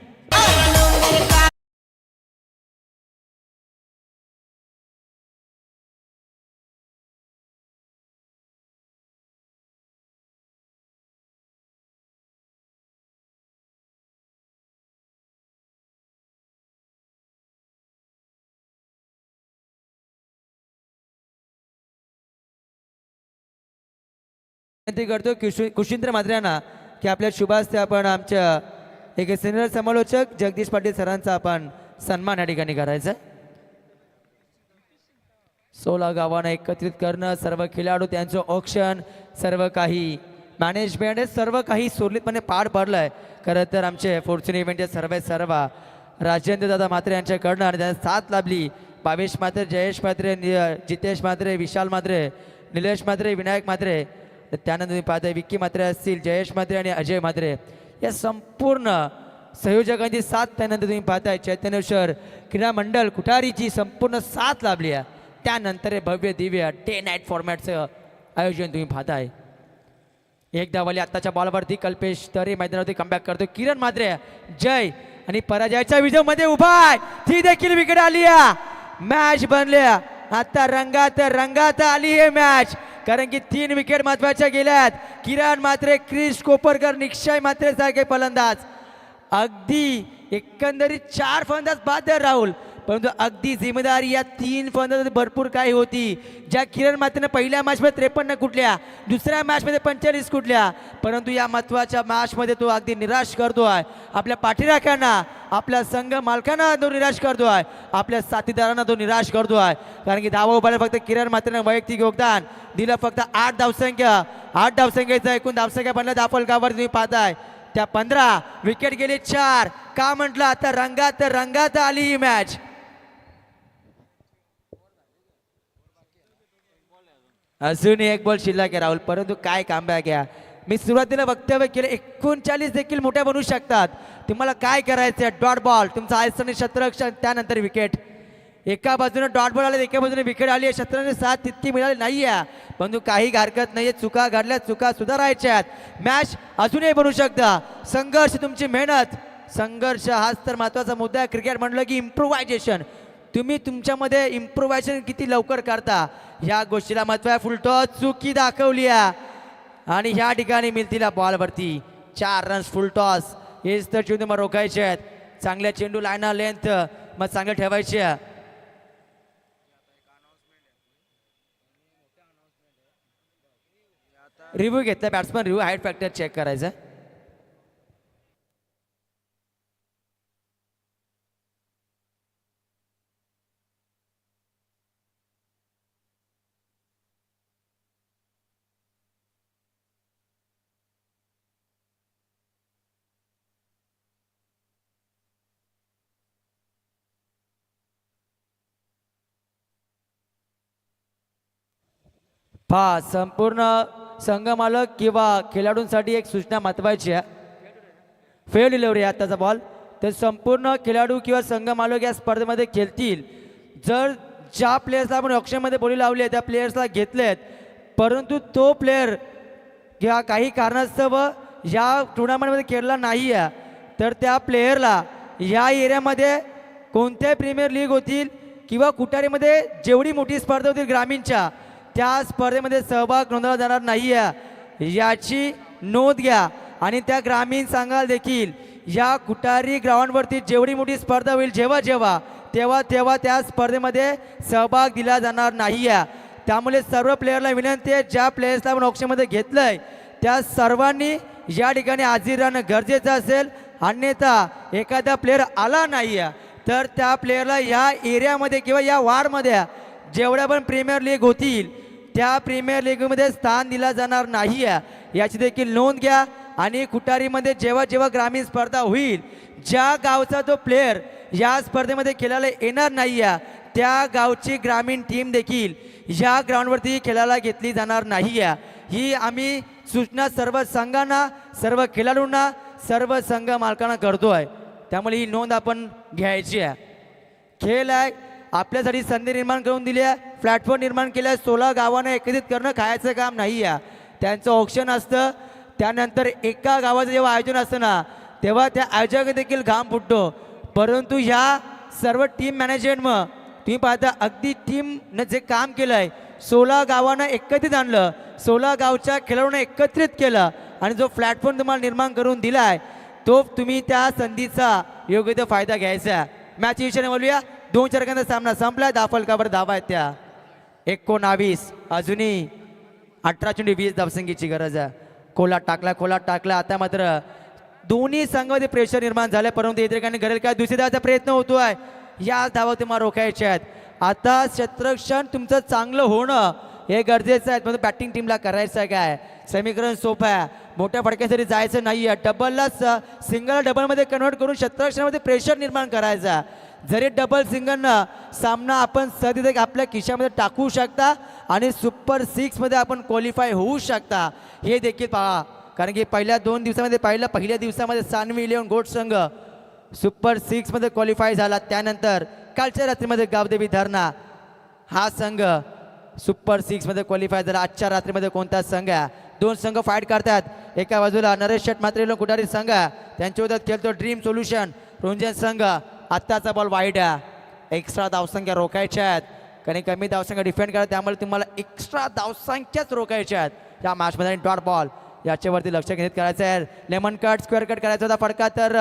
विनंती करतो कुशिंद्र मात्र्यांना की आपल्या शुभास्ते आपण आमच्या एक सिनियर समालोचक जगदीश पाटील सरांचा आपण सन्मान या ठिकाणी करायचा. 16 गावांना एकत्रित करणं, सर्व खेळाडू त्यांचं ऑक्शन, सर्व काही मॅनेजमेंट हे सर्व काही सुरळीतपणे पार पडलंय. खरं तर आमचे फॉर्च्युन इव्हेंटचे सर्व राजेंद्र दादा म्हात्रे यांच्याकडनं आणि त्यांना साथ लाभली. भावेश म्हात्रे, जयेश म्हात्रे, जितेश म्हात्रे, विशाल म्हात्रे, निलेश म्हात्रे, विनायक म्हात्रे, त्यानंतर तुम्ही पाहताय विक्की म्हात्रे असतील, जयेश म्हात्रे आणि अजय म्हात्रे या संपूर्ण संयोजकांची साथ. त्यानंतर तुम्ही पाहताय चैतन्य शहर क्रीडा मंडळ कुठारीची संपूर्ण साथ लाभली आहे. त्यानंतर हे भव्य दिव्य डे नाईट फॉर्मॅटचं आयोजन तुम्ही पाहताय. एक धावाली आत्ताच्या बॉलवरती कल्पेश तरे मैदानावरती कमबॅक करतो. किरण म्हात्रे जय आणि पराजयाच्या विजयामध्ये उभा आहे. ती देखील विकेट आली आहे. मॅच बनल्या आता रंगात आली आहे मॅच. कारण की 3 विकेट महत्वाच्या गेल्यात. किरण म्हात्रे, क्रिश कोपरकर, निक्षय म्हात्रे सारखे फलंदाज. अगदी एकंदरीत 4 फलंदाज बाद आहे राहुल, परंतु अगदी जिम्मेदारी या 3 फलंदाज भरपूर काही होती. ज्या किरण म्हात्रेनं पहिल्या मॅचमध्ये 53 कुठल्या, दुसऱ्या मॅचमध्ये 45 कुठल्या, परंतु या महत्वाच्या मॅचमध्ये तो अगदी निराश करतोय. आपल्या पाठीराख्यांना, आपल्या संघ मालकांना तो निराश करतोय, आपल्या साथीदारांना तो निराश करतोय. कारण की धावा उभारले फक्त किरण म्हात्रेनं वैयक्तिक योगदान दिलं. फक्त 8 धावसंख्या, 8 धावसंख्येचं एकूण धावसंख्या बनल्या धावफलकावर तुम्ही पाहताय. त्या 15 विकेट गेले 4. का म्हटलं आता रंगात आली ही मॅच. अजूनही एक बॉल शिल्लक आहे राहुल, परंतु काय कामबॅक घ्या. मी सुरुवातीला वक्तव्य केलं 39 देखील मोठ्या बनवू शकतात. तुम्हाला काय करायचं, डॉट बॉल तुमचा आयसनी शतरक्षण, त्यानंतर विकेट. एका बाजूने डॉट बॉल आले, एका बाजूने विकेट आली आहे. शतरंजी साथ तितकी मिळाली नाही आहे, परंतु काही हरकत नाही. चुका घडल्या, चुका सुधारायच्या आहेत. मॅच अजूनही बनवू शकता. संघर्ष, तुमची मेहनत, संघर्ष हाच तर महत्वाचा मुद्दा आहे. क्रिकेट म्हटलं की इम्प्रोव्हायझेशन, तुम्ही तुमच्यामध्ये इम्प्रोव्हायझेशन किती लवकर करता ह्या गोष्टीला महत्व आहे. फुलटॉस चुकी दाखवली आहे आणि ह्या ठिकाणी मिळतील बॉलवरती 4 रन्स. फुलटॉस हेच तर चेंडू मग रोखायचे आहेत. चांगल्या चेंडू लाईना लेंथ मग चांगलं ठेवायचे आहे. रिव्ह्यू घेतला batsman, review height factor check करायचा. पहा संपूर्ण संघ मालक किंवा खेळाडूंसाठी एक सूचना महत्वाची आहे. फेल डिलिव्हरी आताचा बॉल, तर संपूर्ण खेळाडू किंवा संघ मालक या स्पर्धेमध्ये खेळतील. जर ज्या प्लेयर्सला आपण ऑप्शनमध्ये बोली लावली आहे त्या प्लेयर्सला घेतलेत, परंतु तो प्लेयर किंवा काही कारणास्तव या टुर्नामेंटमध्ये खेळला नाही आहे, तर त्या प्लेयरला या एरियामध्ये कोणत्या प्रीमियर लीग होतील किंवा कुटारीमध्ये जेवढी मोठी स्पर्धा होतील ग्रामीणच्या, त्या स्पर्धेमध्ये सहभाग नोंदवला जाणार नाही आहे याची नोंद घ्या. आणि त्या ग्रामीण संघाला देखील या कुटारी ग्राउंडवरती जेवढी मोठी स्पर्धा होईल तेव्हा त्या स्पर्धेमध्ये सहभाग दिला जाणार नाही आहे. त्यामुळे सर्व प्लेयरला विनंती आहे, ज्या प्लेयर्सला आपण ऑप्शनमध्ये घेतलंय त्या सर्वांनी या ठिकाणी हाजीर राहणं गरजेचं असेल. अन्यथा एखादा प्लेयर आला नाही आहे तर त्या प्लेयरला या एरियामध्ये किंवा या वार्डमध्ये जेवढ्या पण प्रीमियर लीग होतील त्या प्रीमियर लीगमध्ये स्थान दिला जाणार नाही आहे याची देखील नोंद घ्या. आणि कुटारीमध्ये जेव्हा ग्रामीण स्पर्धा होईल, ज्या गावचा तो प्लेयर या स्पर्धेमध्ये खेळायला येणार नाही आहे त्या गावची ग्रामीण टीम देखील ह्या ग्राउंडवरती खेळायला घेतली जाणार नाही आहे. ही आम्ही सूचना सर्व संघांना, सर्व खेळाडूंना, सर्व संघ मालकांना करतोय. त्यामुळे ही नोंद आपण घ्यायची आहे. खेळ आहे, आपल्यासाठी संधी निर्माण करून दिली आहे, प्लॅटफॉर्म निर्माण केलं आहे. 16 गावांना एकत्रित करणं खायचं काम नाही आहे. त्यांचं ऑप्शन असतं. त्यानंतर एका गावाचं जेव्हा आयोजन असतं ना, तेव्हा त्या आयोजक देखील घाम फुटतो. परंतु ह्या सर्व टीम मॅनेजमेंट तुम्ही पाहता अगदी टीमनं जे काम केलं आहे, 16 गावांना एकत्रित आणलं, 16 गावच्या खेळाडूंना एकत्रित केलं आणि जो प्लॅटफॉर्म तुम्हाला निर्माण करून दिला आहे, तो तुम्ही त्या संधीचा योग्य तो फायदा घ्यायचा. मॅच विषयाने बोलूया. 2 षटकांचा सामना संपला. दाफलकावर धावा आहेत त्या 19. अजूनही 18 चेंडू 20 धावसंख्येची गरज आहे. खोलात टाकला. आता मात्र दोन्ही संघामध्ये प्रेशर निर्माण झालं, परंतु इतर ठिकाणी घडेल काय दुसरी धावाचा प्रयत्न होतोय. या धावा तुम्हाला रोखायच्या आहेत. आता क्षेत्ररक्षण तुमचं चांगलं होणं हे गरजेचं आहे. पण बॅटिंग टीमला करायचं आहे काय? समीकरण सोपं आहे. मोठ्या फटक्यासाठी जायचं नाही आहे. डबलला सिंगल डबलमध्ये कन्वर्ट करून क्षेत्ररक्षणामध्ये प्रेशर निर्माण करायचा. जरी डबल सिंगलनं सामना आपण सहज आपल्या खिशामध्ये टाकू शकता आणि सुपर 6मध्ये आपण क्वालिफाय होऊ शकता. हे देखील पहा, कारण की पहिल्या 2 दिवसामध्ये पहिल्या दिवसामध्ये सानवी 11 गोट संघ सुपर 6मध्ये क्वालिफाय झाला. त्यानंतर कालच्या रात्रीमध्ये गावदेवी धरणा हा संघ सुपर 6मध्ये क्वालिफाय झाला. आजच्या रात्रीमध्ये कोणता संघ आहे? 2 संघ फाईट करतात. एका बाजूला नरेश शेट मात्रे कुडारी संघ, त्यांच्या विरोधात खेळतो ड्रीम सोल्युशन रोंजन संघ. आत्ताचा बॉल वाईड आहे. एक्स्ट्रा धावसंख्या रोखायच्या आहेत, कारण कमी धावसंख्या डिफेंड करा, त्यामुळे तुम्हाला एक्स्ट्रा धावसंख्याच रोखायच्या आहेत या मॅचमध्ये. डॉट बॉल याच्यावरती लक्ष केंद्रित करायचं आहे. लेमन कट स्क्वेअर कट करायचा होता. फटका तर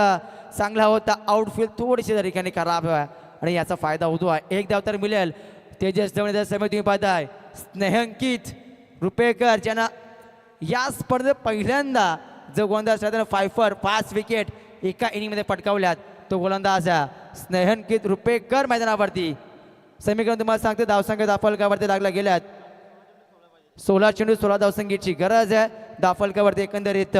चांगला होता. आउटफील्ड थोडीशी तरी ठिकाणी खराब आहे आणि याचा फायदा होतो आहे. 1 धाव तर मिळेल. तेजस धवणे समय तुम्ही पाहताय. स्नेहंकित रुपेकर ज्यांना या स्पर्धेत पहिल्यांदा जो गोलंदाज त्यानं 5 विकेट एका इनिंगमध्ये पटकावल्यात, तो गोलंदाज स्नेहंकित रुपेकर मैदानावरती. समीकरण तुम्हाला सांगते, धावसंख्या दाफलकावरती लागला गेल्यात. 16 चेंडू 16 धावसंख्येची गरज आहे. दाफलकावरती एकंदरीत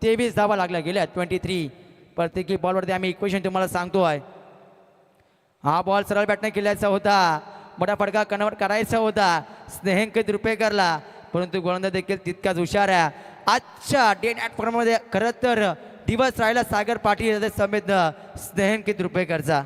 23 धावा लागल्या गेल्यात. 23 प्रत्येकी बॉलवरती आम्ही इक्वेशन तुम्हाला सांगतो आहे. हा बॉल सरळ बॅटने केल्याचा होता. मोठा फटका कन्वर्ट करायचा होता स्नेहंकित रुपेकरला, परंतु गोलंदाज देखील तितकाच हुशार आहे. आजच्या डे नाईट प्रोग्राममध्ये खरं तर दिवस राहिला सागर पाटील समेत स्नेहंकित रुपेकरचा.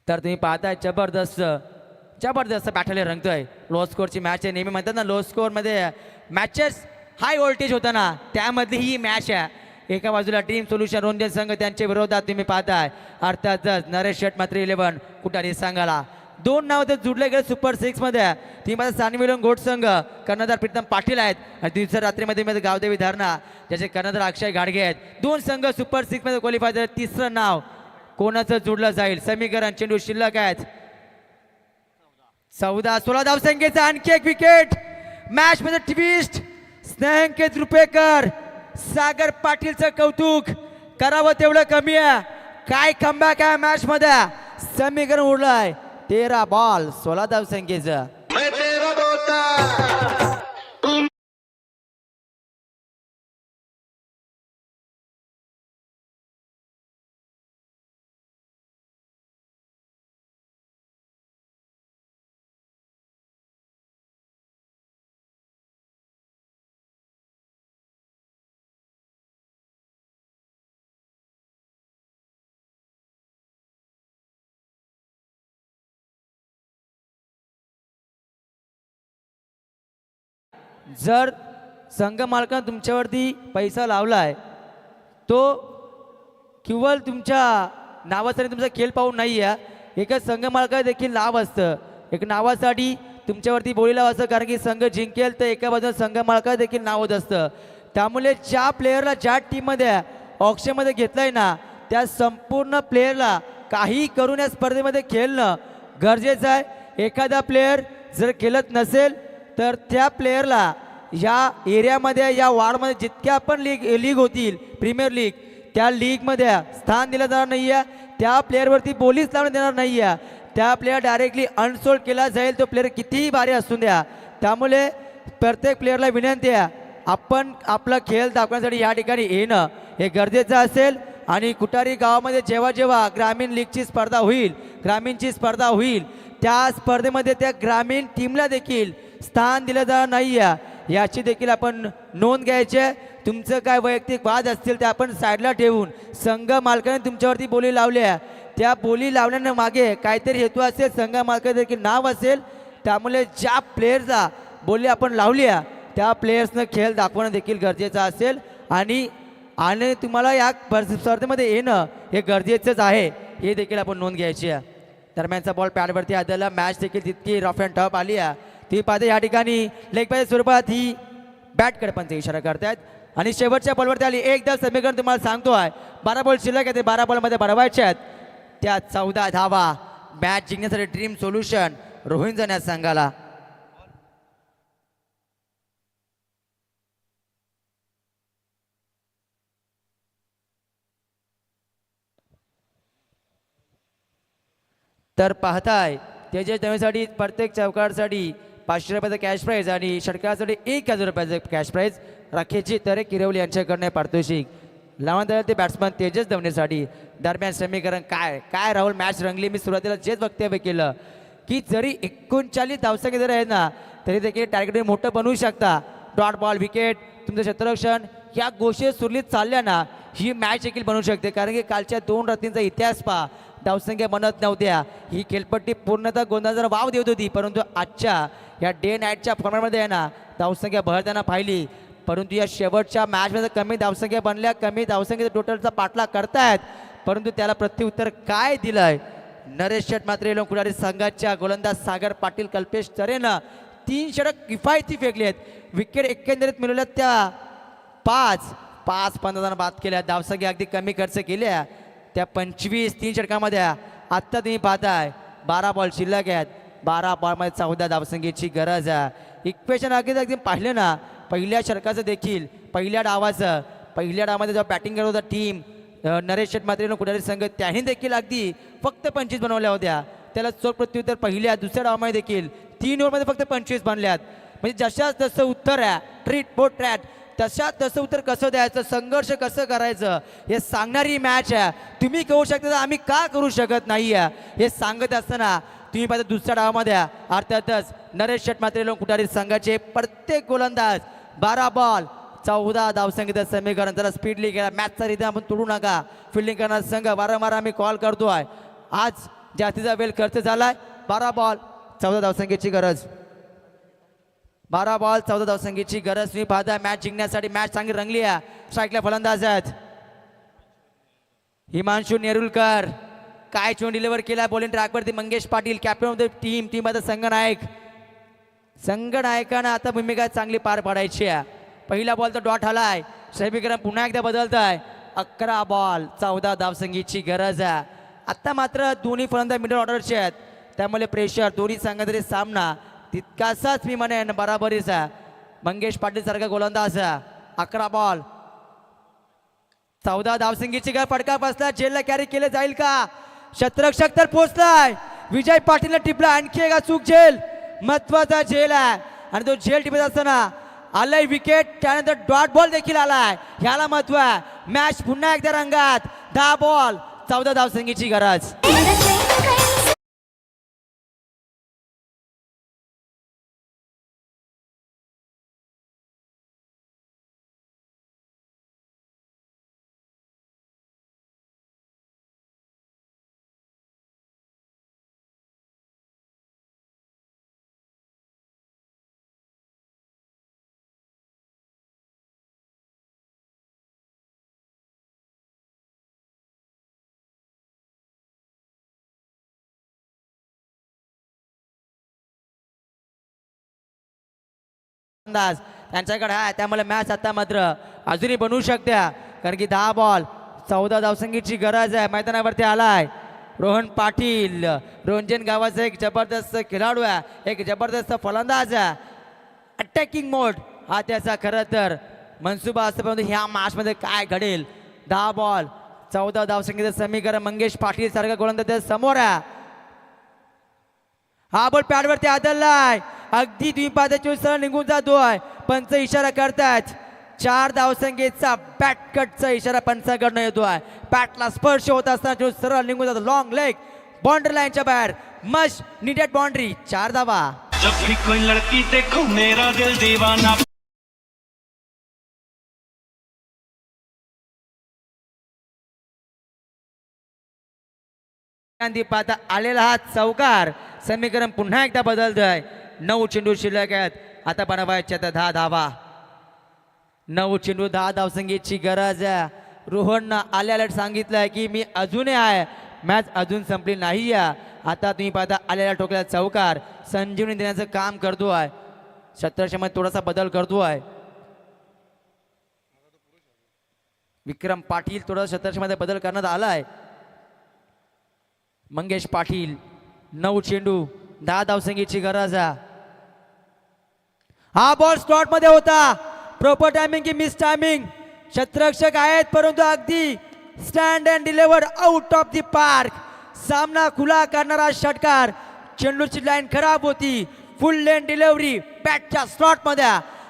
तर तुम्ही पाहताय जबरदस्त बॅटल रंगतोय. लो स्कोअरची मॅच आहे. नेहमी म्हणतात ना, लो स्कोअरमध्ये मॅचेस हाय व्होल्टेज होता ना, त्यामधली ही मॅच आहे. एका बाजूला टीम सोल्युशन रोंजन संघ, त्यांच्या विरोधात तुम्ही पाहताय अर्थातच नरेश शेट मात्र 11 कुटारी संघाला. 2 नाव तर जुडले गेले सुपर 6मध्ये. ती माझा सानवी गोट संघ, कर्णधार प्रीतम पाटील आहेत आणि दिवसा रात्रीमध्ये गावदेवी धरणा ज्याचे कर्णधार अक्षय घाडगे आहेत. 2 संघ सुपर 6मध्ये क्वालिफाय झाले. तिसरं नाव कोणाचं जुडलं जाईल? समीकरण चेंडू शिल्लक आहेत. 14-16 धावसंख्येचा आणखी एक विकेट. मॅच मध्ये ट्विस्ट. स्नेहंकित रुपेकर, सागर पाटीलचं कौतुक करावं तेवढं कमी आहे. काय कमबॅक आहे मॅच मध्ये. समीकरण उडलंय. 13 बॉल 16 धावसंख्येचं. जर संघ मालकानं तुमच्यावरती पैसा लावलाय, तो केवळ तुमच्या नावासाठी तुमचा खेळ पाहून नाही आहे. एका संघ मालकाला देखील नाव असतं. एक नावासाठी तुमच्यावरती बोली लाव असतं, कारण की संघ जिंकेल तर एका बाजूला संघ मालकाला देखील नाव होत असतं. त्यामुळे ज्या प्लेयरला ज्या टीममध्ये ऑप्शनमध्ये घेतलंय ना, त्या संपूर्ण प्लेयरला काही करून या स्पर्धेमध्ये खेळणं गरजेचं आहे. एखादा प्लेयर जर खेळत नसेल तर त्या प्लेयरला या एरियामध्ये, या वार्डमध्ये जितक्या पण लीग होतील, प्रीमियर लीग, त्या लीगमध्ये स्थान दिलं जाणार नाही आहे. त्या प्लेयरवरती बोलीच लावण्यात देणार नाही आहे. त्या प्लेयर डायरेक्टली अनसोल्ड केला जाईल, तो प्लेयर कितीही भारी असून द्या. त्यामुळे प्रत्येक प्लेयरला विनंती आहे, आपण आपला खेळ दाखवण्यासाठी या ठिकाणी येणं हे गरजेचं असेल आणि कुटारी गावामध्ये जेव्हा जेव्हा ग्रामीण लीगची स्पर्धा होईल, ग्रामीणची स्पर्धा होईल, त्या स्पर्धेमध्ये त्या ग्रामीण टीमला देखील स्थान दिलं जाणार नाही आहे, याची देखील आपण नोंद घ्यायची आहे. तुमचं काय वैयक्तिक वाद असतील ते आपण साईडला ठेवून संघ मालकाने तुमच्यावरती बोली लावली आहे, त्या बोली लावण्याने मागे काहीतरी हेतू असेल, संघ मालकाचं देखील नाव असेल. त्यामुळे ज्या प्लेयरचा बोली आपण लावली आहे त्या प्लेयर्सनं खेळ दाखवणं देखील गरजेचं असेल आणि तुम्हाला या स्पर्धेमध्ये येणं हे गरजेचंच आहे, हे देखील आपण नोंद घ्यायची आहे. दरम्यानचा बॉल पॅडवरती आदळला. मॅच देखील तितकी रफ अँड टफ आली आहे. ती पाहते या ठिकाणी लेग पाहिजे स्वरूपात ही बॅटकडे पण इशारा करतायत आणि शेवटच्या बॉलवरती आली. एकदा समीकरण तुम्हाला सांगतो आहे, 12 बॉल शिल्लक आहे, ते 12 बॉलमध्ये बनवायचे आहेत. त्या 14 धावा मॅच जिंकण्यासाठी ड्रीम सोल्युशन रोहित जाण्यास संघाला. तर पाहताय तेजस दवेसाठी प्रत्येक चौकासाठी 500 रुपयाचं कॅश प्राईज आणि षटकासाठी 1000 रुपयाचं कॅश प्राईज. राखेची तरे किरवली यांच्याकडनं पारितोषिक लावण्यात आलं ते बॅट्समन तेजस दवनेसाठी. दरम्यान समीकरण काय काय राहुल, मॅच रंगली. मी सुरुवातीला जेच वक्तव्य केलं की जरी 39 धावसंख्या जर आहे ना तरी देखील टार्गेट मोठं बनवू शकता. डॉट बॉल, विकेट, तुमचं क्षेत्ररक्षण ह्या गोष्टी सुरळीत चालल्या ना ही मॅच देखील बनवू शकते. कारण की कालच्या 2 रतींचा इतिहास पहा, धावसंख्या बनत नव्हत्या, ही खेळपट्टी पूर्णतः गोंधळाला वाव देत होती. परंतु आजच्या या डे नाईटच्या फॉर्मॅटमध्ये आहे ना धावसंख्या भरताना पाहिली. परंतु या शेवटच्या मॅचमध्ये कमी धावसंख्या बनल्या, कमी धावसंख्येचा टोटलचा पाठलाग करतायत. परंतु त्याला प्रत्युत्तर काय दिलंय नरेश शेट मात्र येलो कुडारी संघाच्या गोलंदाज सागर पाटील, कल्पेश चरेनं 3 षटक किफायती फेकले आहेत. विकेट एकंदरीत मिळवल्या त्या 5 पंतदान बाद केल्या. धावसंख्या अगदी कमी खर्च केल्या त्या 25 3 षटकामध्ये. आत्ता तुम्ही पाहताय 12 बॉल शिल्लक आहेत, 12 बॉलमध्ये 14 धावसंख्येची गरज आहे. इक्वेशन अगदी पाहिलं ना पहिल्या षटकाचं देखील पहिल्या डावामध्ये जेव्हा बॅटिंग करत होता टीम नरेश शेट मात्र कुडारी संघ, त्यांनी देखील अगदी फक्त 25 बनवल्या होत्या. त्याला चोख प्रत्युत्तर पहिल्या दुसऱ्या डावामध्ये देखील 3 ओव्हरमध्ये फक्त 25 बनल्यात. म्हणजे जशाच तसं उत्तर आहे, ट्रीट बोट ट्रॅट तशात तसं उत्तर कसं द्यायचं, संघर्ष कसं करायचं हे सांगणारी मॅच आहे. तुम्ही करू शकता तर आम्ही का करू शकत नाही आहे हे सांगत असताना तुम्ही पाहिजे दुसऱ्या डावामध्ये अर्थातच नरेश शेट मात्र कुटारी संघाचे प्रत्येक गोलंदाज 12 बॉल 14 धावसंख्येचं समीकरण. त्याला स्पीडली गेला. मॅचचा रिदम आपण तोडू नका. फिल्डिंग करणारा संघ वारंवार आम्ही कॉल करतोय. आज जास्तीचा वेळ खर्च झालाय. 12 बॉल 14 धावसंख्येची गरज, 12 बॉल 14 धावसंख्येची गरज. तुम्ही पाहता मॅच जिंकण्यासाठी मॅच चांगली रंगली आहे. स्ट्राईकला फलंदाज आहेत हिमांशू नेरुलकर, काय चोन डिलिव्हर केला बॉलिंग ट्रॅकवरती Mangesh Patil, captain of the टीममध्ये संघनायकानं आता भूमिका चांगली पार पाडायची आहे. पहिला बॉल तर डॉट आलाय. समीकरण पुन्हा एकदा बदलत आहे. 11 बॉल 14 धावसंख्येची गरज आहे. आता मात्र दोन्ही फलंदाज मिडल ऑर्डरचे आहेत, त्यामुळे प्रेशर दोन्ही संघातरी सामना तितकासाच मी म्हणेन बराबरीचा. मंगेश पाटील सारखा गोलंदाज 11 बॉल 14 धावसंख्येची फटका बसला. जेलला कॅरी केले जाईल का? शतरक्षक तर पोहोचलाय. विजय पाटीलने टिपला आणखी एक चूक. झेल महत्वाचा झेल आहे आणि तो झेल टिपत असताना आलाय विकेट. त्यानंतर डॉट बॉल देखील आलाय, ह्याला महत्व आहे. मॅच पुन्हा एकदा रंगात. 10 बॉल 14 धावसंख्येची गरज. त्यांच्याकडे आहे, त्यामुळे मॅच आता मात्र अजूनही बनवू शकत्या. कारण की 10 बॉल 14 धावसंख्येची गरज आहे. मैदानावरती आलाय रोहन पाटील, रोंजन गावाचा एक जबरदस्त खेळाडू आहे, एक जबरदस्त फलंदाज आहे. अटॅकिंग मोड हा त्याचा खरं तर मनसुबा असतो. परंतु ह्या मॅचमध्ये काय घडेल? 10 बॉल 14 धावसंख्येचं समीकरण मंगेश पाटील सारखा गोलंदाज समोर आहे. हा बॉल पॅडवरती आदळलाय. अगदी तुम्ही पाहता 24 निघून जातोय. पंच इशारा करतायत 4 धावसंख्येचा बॅट कटचा इशारा पंचाकडनं येतोय. बॅटला स्पर्श होत असताना चेंडू सरळ निघून जातो. लॉंग लेग बाउंड्री लाईनच्या बाहेर. Must needed boundary. 4 धावा. जब भी कोई लड़की देखो मेरा दिल दीवाना. गांधी पाहता आलेला हा चौकार. समीकरण पुन्हा एकदा बदलतोय. 9 चेंडू शिल्लक आहेत. आता बनवायच्या 10 धावा. 9 चेंडू 10 धावसंख्येची गरज आहे. रोहननं आल्याला सांगितलंय की मी अजूनही आहे, मॅच अजून संपली नाही आहे. आता तुम्ही पाहता आलेला ठोकलेला चौकार संजीवनी देण्याचं काम करतो आहे. षटरक्षामध्ये थोडासा बदल करतो आहे. विक्रम पाटील थोडासा षटरक्षामध्ये बदल करण्यात आला आहे. मंगेश पाटील 9 चेंडू 10 धावसंख्येची गरज आहे. हा बॉल स्लॉट मध्ये होता. प्रॉपर टायमिंग की मिस टायमिंग. क्षेत्ररक्षक आहेत परंतु अगदी stand and delivered out of the park. सामना खुला करणारा षटकार. चेंडूची लाईन खराब होती. फुल लेन डिलिव्हरी बॅटच्या स्लॉट मध्ये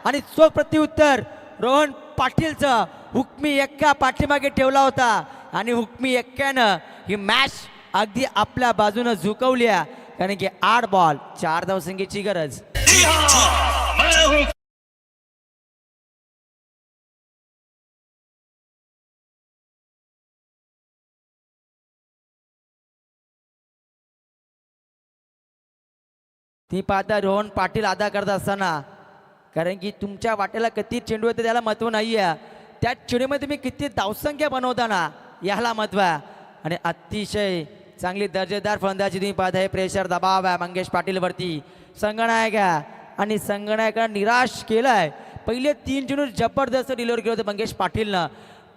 आणि चोख प्रत्युत्तर रोहन पाटीलचं. हुकमी एक्का पाठीमागे ठेवला होता आणि हुकमी एक्क्यानं ही मॅच अगदी आपल्या बाजूनं झुकवली आहे. कारण की 8 बॉल 4 धावसंख्येची गरज. ती पाहता रोहन पाटील अदा करत असताना, कारण की तुमच्या वाटेला किती चेंडू येते त्याला महत्त्व नाही आहे, त्या चेंडूमध्ये तुम्ही किती धावसंख्या बनवताना याला महत्त्व आहे. आणि अतिशय चांगली दर्जेदार फलंदाजी तुम्ही पाहता. हे प्रेशर दबाव आहे मंगेश पाटीलवरती. संगनायक आहे आणि संगनायकानं निराश केलाय. पहिले 3 चेंडू जबरदस्त डिलिव्हर केलं होतं मंगेश पाटीलनं,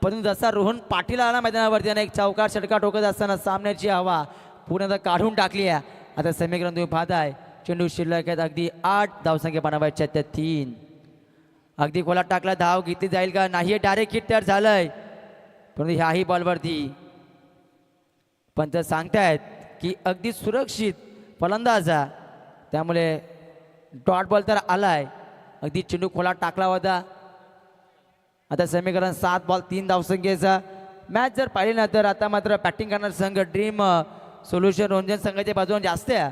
परंतु जसा रोहन पाटील आला मैदानावरती आणि एक चौकार षटकार ठोकत असताना सामन्याची हवा पूर्ण काढून टाकली आहे. आता समीकरण तुम्ही पाहताय. चेंडू शिल्लक आहेत अगदी 8 धावसंख्या बनवायच्या त्या 3. अगदी खोलात टाकला. धाव घेतली जाईल का नाही, डायरेक्ट हिट तयार झालंय. परंतु ह्याही बॉलवरती पंच सांगतायत की अगदी सुरक्षित फलंदाज आहे, त्यामुळे डॉट बॉल तर आलाय. अगदी चेंडू खोलात टाकला होता. आता समीकरण 7 बॉल 3 धावसंख्येचा. मॅच जर पाहिली ना तर आता मात्र बॅटिंग करणारा संघ ड्रीम सोल्युशन रोंजन संघाच्या बाजूने जास्त आहे.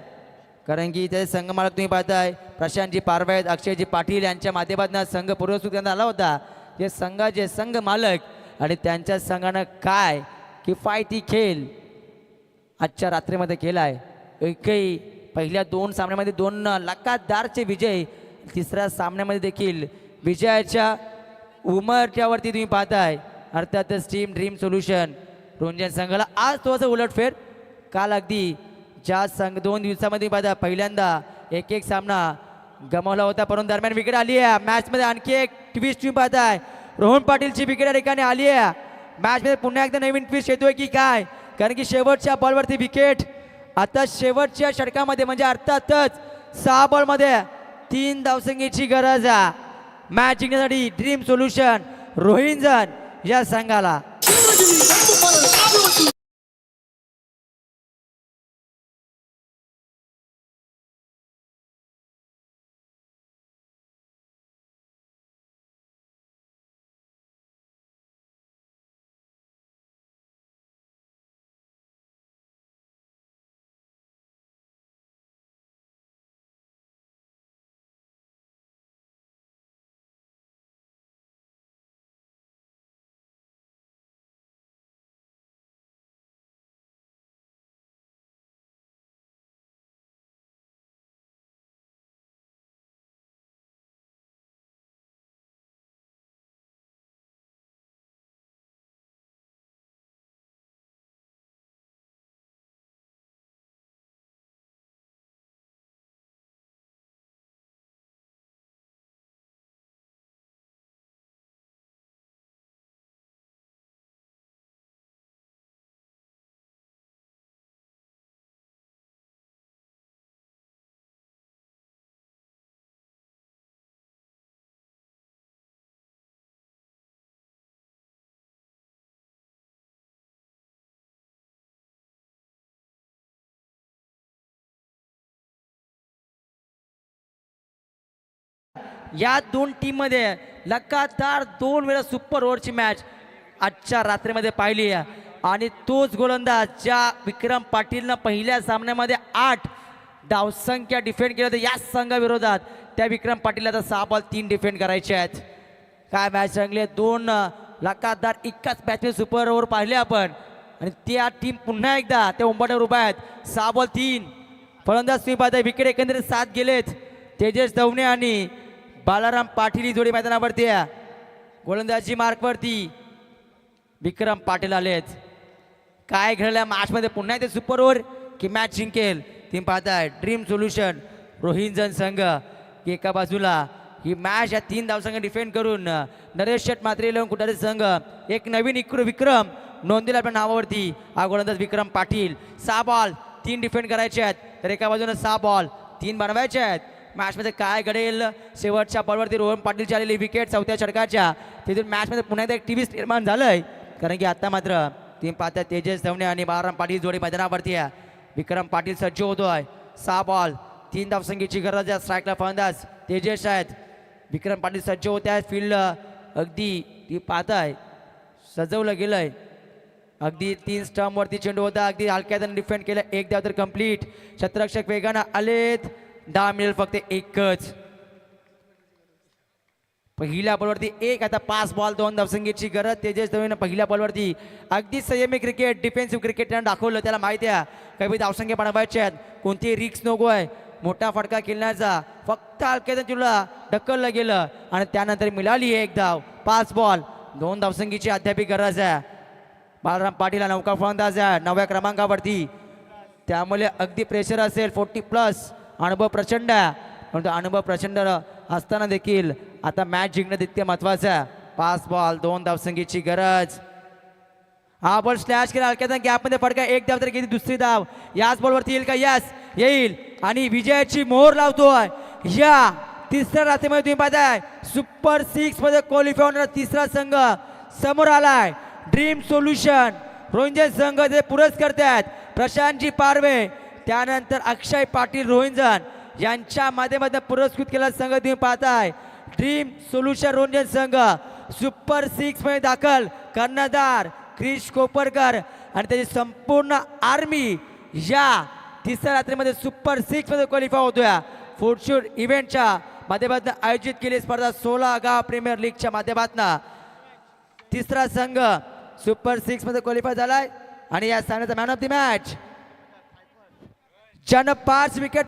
कारण की त्याचे संघ मालक तुम्ही पाहताय प्रशांतजी पारवायत, अक्षयजी पाटील यांच्या माध्यमातून संघ पूर्वसूत करण्यात आला होता. हे संघाचे संघ मालक आणि त्यांच्या संघानं काय किफायती खेळ आजच्या रात्रीमध्ये केला आहे. एकही पहिल्या 2 सामन्यामध्ये 2 लगातारचे विजय, तिसऱ्या सामन्यामध्ये देखील विजयाच्या उमरट्यावरती तुम्ही पाहताय. अर्थातच टीम ड्रीम सोल्युशन रोंजन संघाला आज थोडंसं उलटफेर. काल अगदी ज्या संघ 2 दिवसामध्ये पाहता पहिल्यांदा 1-1 सामना गमावला होता, परंतु दरम्यान विकेट आली आहे. मॅचमध्ये आणखी एक ट्विस्ट तुम्ही पाहताय. रोहन पाटीलची विकेट या ठिकाणी आली आहे. मॅचमध्ये पुन्हा एकदा नवीन ट्विस्ट येतोय की काय, कारण की शेवटच्या बॉलवरती विकेट. आता शेवटच्या षटकामध्ये म्हणजे अर्थातच 6 बॉलमध्ये 3 धावसंख्येची गरज आहे. मॅच जिंकण्यासाठी ड्रीम सोल्युशन रोहिंजन या संघाला. या दोन टीममध्ये लगातार 2 वेळा सुपर ओव्हरची मॅच आजच्या रात्रीमध्ये पाहिली आहे आणि तोच गोलंदाज ज्या विक्रम पाटीलनं पहिल्या सामन्यामध्ये 8 धावसंख्या डिफेंड केलं होतं याच संघाविरोधात, त्या विक्रम पाटीलला आता 6 बॉल 3 डिफेंड करायचे आहेत. काय मॅच रंगले, 2 लगातार एकाच मॅचमध्ये सुपर ओव्हर पाहिले आपण आणि त्या टीम पुन्हा एकदा त्या उंबाट्यावर उभा आहेत. 6 बॉल 3. फलंदाज तुम्ही पाहताय विकेट एकंदरीत 7 गेलेत. तेजस दवणे आणि बालाराम पाटील ही जोडी मैदानावरती आहे. गोलंदाजी मार्कवरती विक्रम पाटील आलेत. काय घडलं मॅचमध्ये, पुन्हा एकदा सुपर ओव्हर की मॅच जिंकेल? तुम्ही पाहताय ड्रीम सोल्युशन रोहिंजन संघ की एका बाजूला ही मॅच या 3 धावसंघ डिफेंड करून नरेश शेट मात्रे लावून कुठारी संघ एक नवीन विक्रम नोंदीला आपल्या नावावरती. हा गोलंदाज विक्रम पाटील. 6 बॉल 3 डिफेंड करायचे आहेत, तर एका बाजूने 6 बॉल 3 बनवायचे आहेत. मॅचमध्ये काय घडेल, शेवटच्या बॉलवरती रोहन पाटीलची आलेली विकेट चौथ्या षटकाच्या, तिथून मॅचमध्ये पुन्हा एकदा एक ट्विस्ट निर्माण झालंय. कारण की आता मात्र टीम पाहता तेजस दवणे आणि बालाराम पाटील जोडी मैदानावरती आहे. विक्रम पाटील सज्ज होतोय. 6 बॉल 3 धावसंख्येची गरज आहे. स्ट्राईकला फलंदाज तेजस आहेत. विक्रम पाटील सज्ज होते आहेत. फील्ड अगदी ती पाहताय सजवलं गेलंय. अगदी 3 स्टंपवरती चेंडू होता, अगदी हलक्यात डिफेंड केलं. 1 धाव तर कंप्लीट. क्षेत्ररक्षक वेगानं आलेत. 10 मिळेल फक्त एकच. पहिल्या बॉलवरती 1, आता 5 बॉल 2 धावसंख्येची गरज. तेजस दवणेनं पहिल्या बॉलवरती अगदी संयमी क्रिकेट, डिफेन्सिव्ह क्रिकेट त्यानं दाखवलं. त्याला माहिती आहे काही धावसंख्या बनवायच्या आहेत, कोणतीही रिक्स नको आहे. मोठा फटका खेळण्याचा, फक्त हलक्यात तुला ढकललं गेलं आणि त्यानंतर मिळाली 1 धाव. 5 बॉल 2 धावसंख्येची अद्याप गरज आहे. बालराम पाटील हा नौका फलंदाज आहे 9व्या क्रमांकावरती, त्यामुळे अगदी प्रेशर असेल. 40+ अनुभव प्रचंड आहे, परंतु अनुभव प्रचंड असताना देखील आता मॅच जिंकणं तितके महत्वाचं आहे. 5 बॉल 2 धावसंख्येची गरज. हा बॉल स्लॅश केला हलक्यात गॅपमध्ये फटका. 1 धाव तर गेली. दुसरी धाव याच बॉलवरती येईल का? यस येईल आणि विजयाची मोहर लावतोय. या तिसऱ्या रात्रीमध्ये तुम्ही पाहताय सुपर 6 मध्ये क्वालिफाय होणारा तिसरा संघ समोर आलाय. ड्रीम सोल्युशन रोहिंजन संघ जे पुरस्कर्ते आहेत प्रशांतजी पारवे, त्यानंतर अक्षय पाटील रोहिंजन यांच्या माध्यमातून पुरस्कृत केला संघ तुम्ही पाहताय. ड्रीम सोल्युशन रोहिंजन संघ सुपर 6 मध्ये दाखल कर्णधार क्रिश कोपरकर आणि त्याची संपूर्ण आर्मी या तिसऱ्या रात्रीमध्ये सुपर 6 मध्ये क्वालिफाय होतोय. फॉर्च्यून इव्हेंटच्या माध्यमातून आयोजित केली स्पर्धा 16 गाव प्रीमियर लीगच्या माध्यमातून तिसरा संघ सुपर 6 मध्ये क्वालिफाय झालाय आणि या सामन्याचा मॅन ऑफ द मॅच ज्यानं 5 विकेट